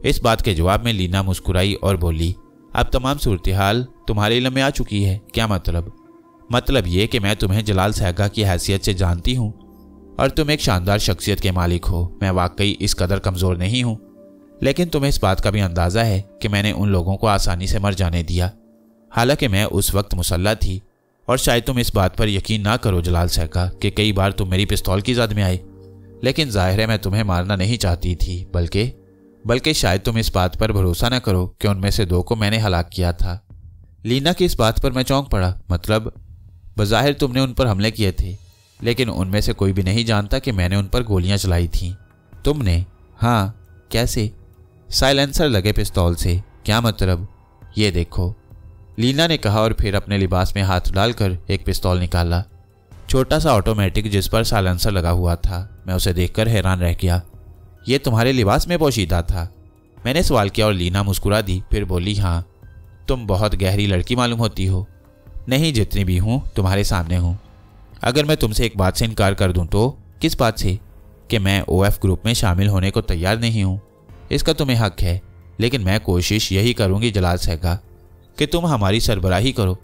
इस बात के जवाब में लीना मुस्कुराई और बोली, अब तमाम सूरत हाल तुम्हारे इल्म में आ चुकी है। क्या मतलब ये कि मैं तुम्हें जलाल सहगा की हैसियत से जानती हूँ और तुम एक शानदार शख्सियत के मालिक हो। मैं वाकई इस कदर कमज़ोर नहीं हूँ, लेकिन तुम्हें इस बात का भी अंदाज़ा है कि मैंने उन लोगों को आसानी से मर जाने दिया, हालांकि मैं उस वक्त मुसल्लह थी। और शायद तुम इस बात पर यकीन ना करो जलाल सहगा कि कई बार तुम मेरी पिस्तौल की जद में आए, लेकिन जाहिर है मैं तुम्हें मारना नहीं चाहती थी, बल्कि शायद तुम इस बात पर भरोसा न करो कि उनमें से 2 को मैंने हलाक किया था। लीना की इस बात पर मैं चौंक पड़ा। मतलब बज़ाहिर तुमने उन पर हमले किए थे, लेकिन उनमें से कोई भी नहीं जानता कि मैंने उन पर गोलियां चलाई थीं। तुमने? हाँ। कैसे? साइलेंसर लगे पिस्तौल से। क्या मतलब? ये देखो, लीना ने कहा और फिर अपने लिबास में हाथ डालकर एक पिस्तौल निकाला, छोटा सा ऑटोमेटिक जिस पर साइलेंसर लगा हुआ था। मैं उसे देखकर हैरान रह गया। ये तुम्हारे लिबास में पोशीदा था? मैंने सवाल किया और लीना मुस्कुरा दी, फिर बोली, हाँ तुम बहुत गहरी लड़की मालूम होती हो। नहीं, जितनी भी हूँ तुम्हारे सामने हूँ। अगर मैं तुमसे एक बात से इनकार कर दूं तो? किस बात से? कि मैं OF ग्रुप में शामिल होने को तैयार नहीं हूँ। इसका तुम्हें हक है, लेकिन मैं कोशिश यही करूँगी जलाल सहगा कि तुम हमारी सरबराही करो।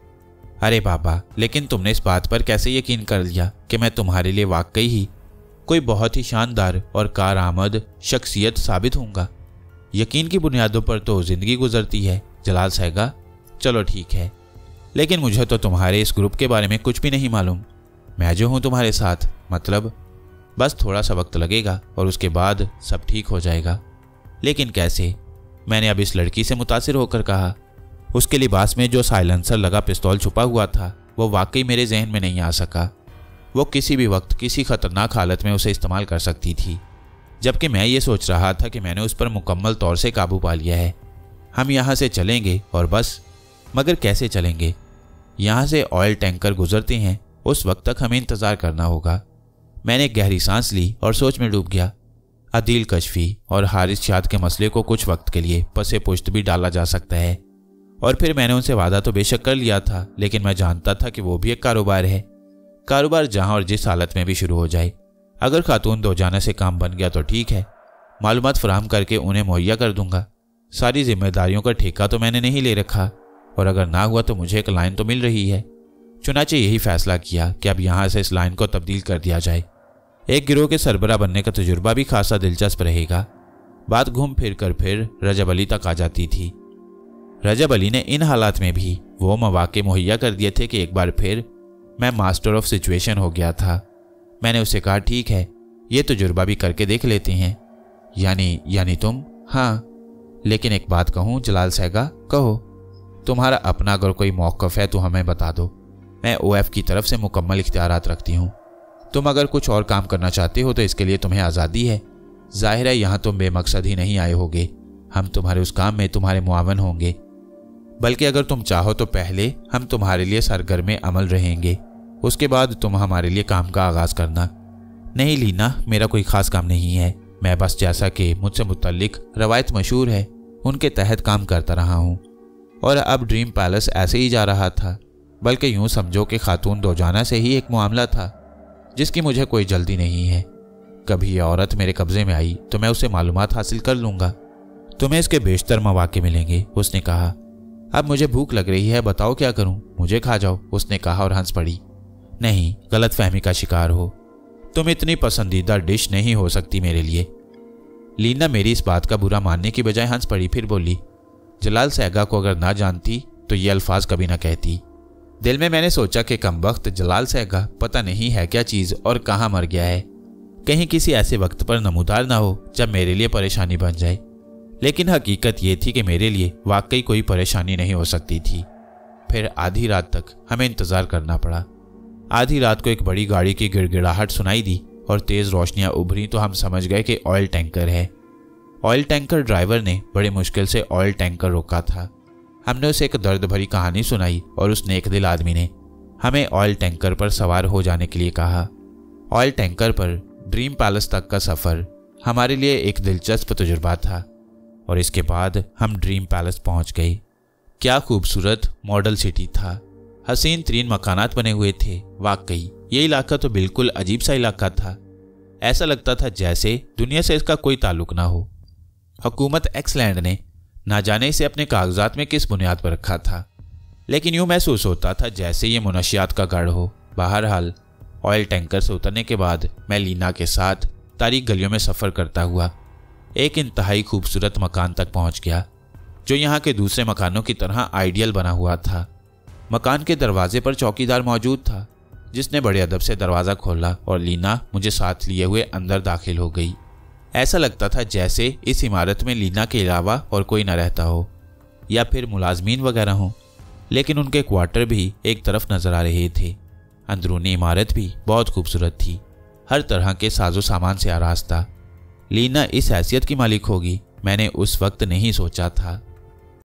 अरे बाबा, लेकिन तुमने इस बात पर कैसे यकीन कर लिया कि मैं तुम्हारे लिए वाकई ही कोई बहुत ही शानदार और कारआमद शख्सियत साबित होऊंगा? यकीन की बुनियादों पर तो ज़िंदगी गुजरती है जलाल सहगा। चलो ठीक है, लेकिन मुझे तो तुम्हारे इस ग्रुप के बारे में कुछ भी नहीं मालूम। मैं जो हूँ तुम्हारे साथ, मतलब बस थोड़ा सा वक्त लगेगा और उसके बाद सब ठीक हो जाएगा। लेकिन कैसे? मैंने अब इस लड़की से मुतासिर होकर कहा। उसके लिबास में जो साइलेंसर लगा पिस्तौल छुपा हुआ था वो वाकई मेरे जहन में नहीं आ सका। वो किसी भी वक्त किसी खतरनाक हालत में उसे इस्तेमाल कर सकती थी, जबकि मैं ये सोच रहा था कि मैंने उस पर मुकम्मल तौर से काबू पा लिया है। हम यहाँ से चलेंगे और बस। मगर कैसे चलेंगे? यहाँ से ऑयल टैंकर गुजरते हैं, उस वक्त तक हमें इंतज़ार करना होगा। मैंने एक गहरी सांस ली और सोच में डूब गया। अदील कशफी और हारिस शाद के मसले को कुछ वक्त के लिए पसे पुश्त भी डाला जा सकता है, और फिर मैंने उनसे वादा तो बेशक कर लिया था, लेकिन मैं जानता था कि वो भी एक कारोबार है। कारोबार जहां और जिस हालत में भी शुरू हो जाए। अगर खातून दोजाना से काम बन गया तो ठीक है, मालूमात फराहम करके उन्हें मुहैया कर दूंगा। सारी जिम्मेदारियों का ठेका तो मैंने नहीं ले रखा, और अगर ना हुआ तो मुझे एक लाइन तो मिल रही है। चुनाचे यही फैसला किया कि अब यहाँ से इस लाइन को तब्दील कर दिया जाए। एक गिरोह के सरबराह बनने का तजुर्बा भी खासा दिलचस्प रहेगा। बात घूम फिर कर फिर रजब अली तक आ जाती थी। रजब अली ने इन हालात में भी वो मौके मुहैया कर दिए थे कि एक बार फिर मैं मास्टर ऑफ सिचुएशन हो गया था। मैंने उसे कहा, ठीक है, ये तजुर्बा भी करके देख लेते हैं। यानी तुम? हाँ, लेकिन एक बात कहूँ जलाल सहगा, कहो। तुम्हारा अपना अगर कोई मौक़िफ़ है तो हमें बता दो। मैं OF की तरफ से मुकम्मल इख्तियारात रखती हूँ। तुम अगर कुछ और काम करना चाहते हो तो इसके लिए तुम्हें आज़ादी है। जाहिर है यहाँ तुम बेमकसद ही नहीं आए होगे। हम तुम्हारे उस काम में तुम्हारे मुआवन होंगे, बल्कि अगर तुम चाहो तो पहले हम तुम्हारे लिए सरगर्म अमल रहेंगे, उसके बाद तुम हमारे लिए काम का आगाज़ करना। नहीं लीना, मेरा कोई ख़ास काम नहीं है। मैं बस जैसा कि मुझसे मुतल्लिक रवायत मशहूर है उनके तहत काम करता रहा हूँ। और अब ड्रीम पैलेस ऐसे ही जा रहा था, बल्कि यूँ समझो कि खातून दोजाना से ही एक मामला था जिसकी मुझे कोई जल्दी नहीं है। कभी यह औरत मेरे कब्जे में आई तो मैं उससे मालूमात हासिल कर लूँगा। तुम्हें इसके बेशतर मौके मिलेंगे। उसने कहा, अब मुझे भूख लग रही है, बताओ क्या करूं? मुझे खा जाओ, उसने कहा और हंस पड़ी। नहीं, गलत फहमी का शिकार हो। तुम इतनी पसंदीदा डिश नहीं हो सकती मेरे लिए। लीना मेरी इस बात का बुरा मानने की बजाय हंस पड़ी, फिर बोली, जलाल सहगा को अगर ना जानती तो ये अल्फाज कभी ना कहती। दिल में मैंने सोचा कि कमबख्त जलाल सहगा पता नहीं है क्या चीज़ और कहाँ मर गया है, कहीं किसी ऐसे वक्त पर नमूदार ना हो जब मेरे लिए परेशानी बन जाए। लेकिन हकीकत ये थी कि मेरे लिए वाकई कोई परेशानी नहीं हो सकती थी। फिर आधी रात तक हमें इंतज़ार करना पड़ा। आधी रात को एक बड़ी गाड़ी की गिड़गिड़ाहट सुनाई दी और तेज़ रोशनियां उभरी तो हम समझ गए कि ऑयल टैंकर है। ऑयल टैंकर ड्राइवर ने बड़ी मुश्किल से ऑयल टैंकर रोका था। हमने उसे एक दर्द भरी कहानी सुनाई और उस नेक दिल आदमी ने हमें ऑयल टैंकर पर सवार हो जाने के लिए कहा। ऑयल टैंकर पर ड्रीम पैलेस तक का सफ़र हमारे लिए एक दिलचस्प तजुर्बा था और इसके बाद हम ड्रीम पैलेस पहुंच गए। क्या खूबसूरत मॉडल सिटी था। हसीन तरीन मकानात बने हुए थे। वाकई ये इलाका तो बिल्कुल अजीब सा इलाका था। ऐसा लगता था जैसे दुनिया से इसका कोई ताल्लुक ना हो। हुकूमत एक्सलैंड ने ना जाने इसे अपने कागजात में किस बुनियाद पर रखा था, लेकिन यूँ महसूस होता था जैसे ये मुनशियात का गढ़ हो। बहरहाल ऑयल टैंकर से उतरने के बाद मैं लीना के साथ तारीक गलियों में सफ़र करता हुआ एक इंतहाई खूबसूरत मकान तक पहुंच गया, जो यहाँ के दूसरे मकानों की तरह आइडियल बना हुआ था। मकान के दरवाजे पर चौकीदार मौजूद था, जिसने बड़े अदब से दरवाज़ा खोला और लीना मुझे साथ लिए हुए अंदर दाखिल हो गई। ऐसा लगता था जैसे इस इमारत में लीना के अलावा और कोई न रहता हो, या फिर मुलाजमीन वगैरह हों, लेकिन उनके क्वार्टर भी एक तरफ नज़र आ रहे थे। अंदरूनी इमारत भी बहुत खूबसूरत थी, हर तरह के साजो सामान से आरास्ता। लीना इस हैसियत की मालिक होगी मैंने उस वक्त नहीं सोचा था।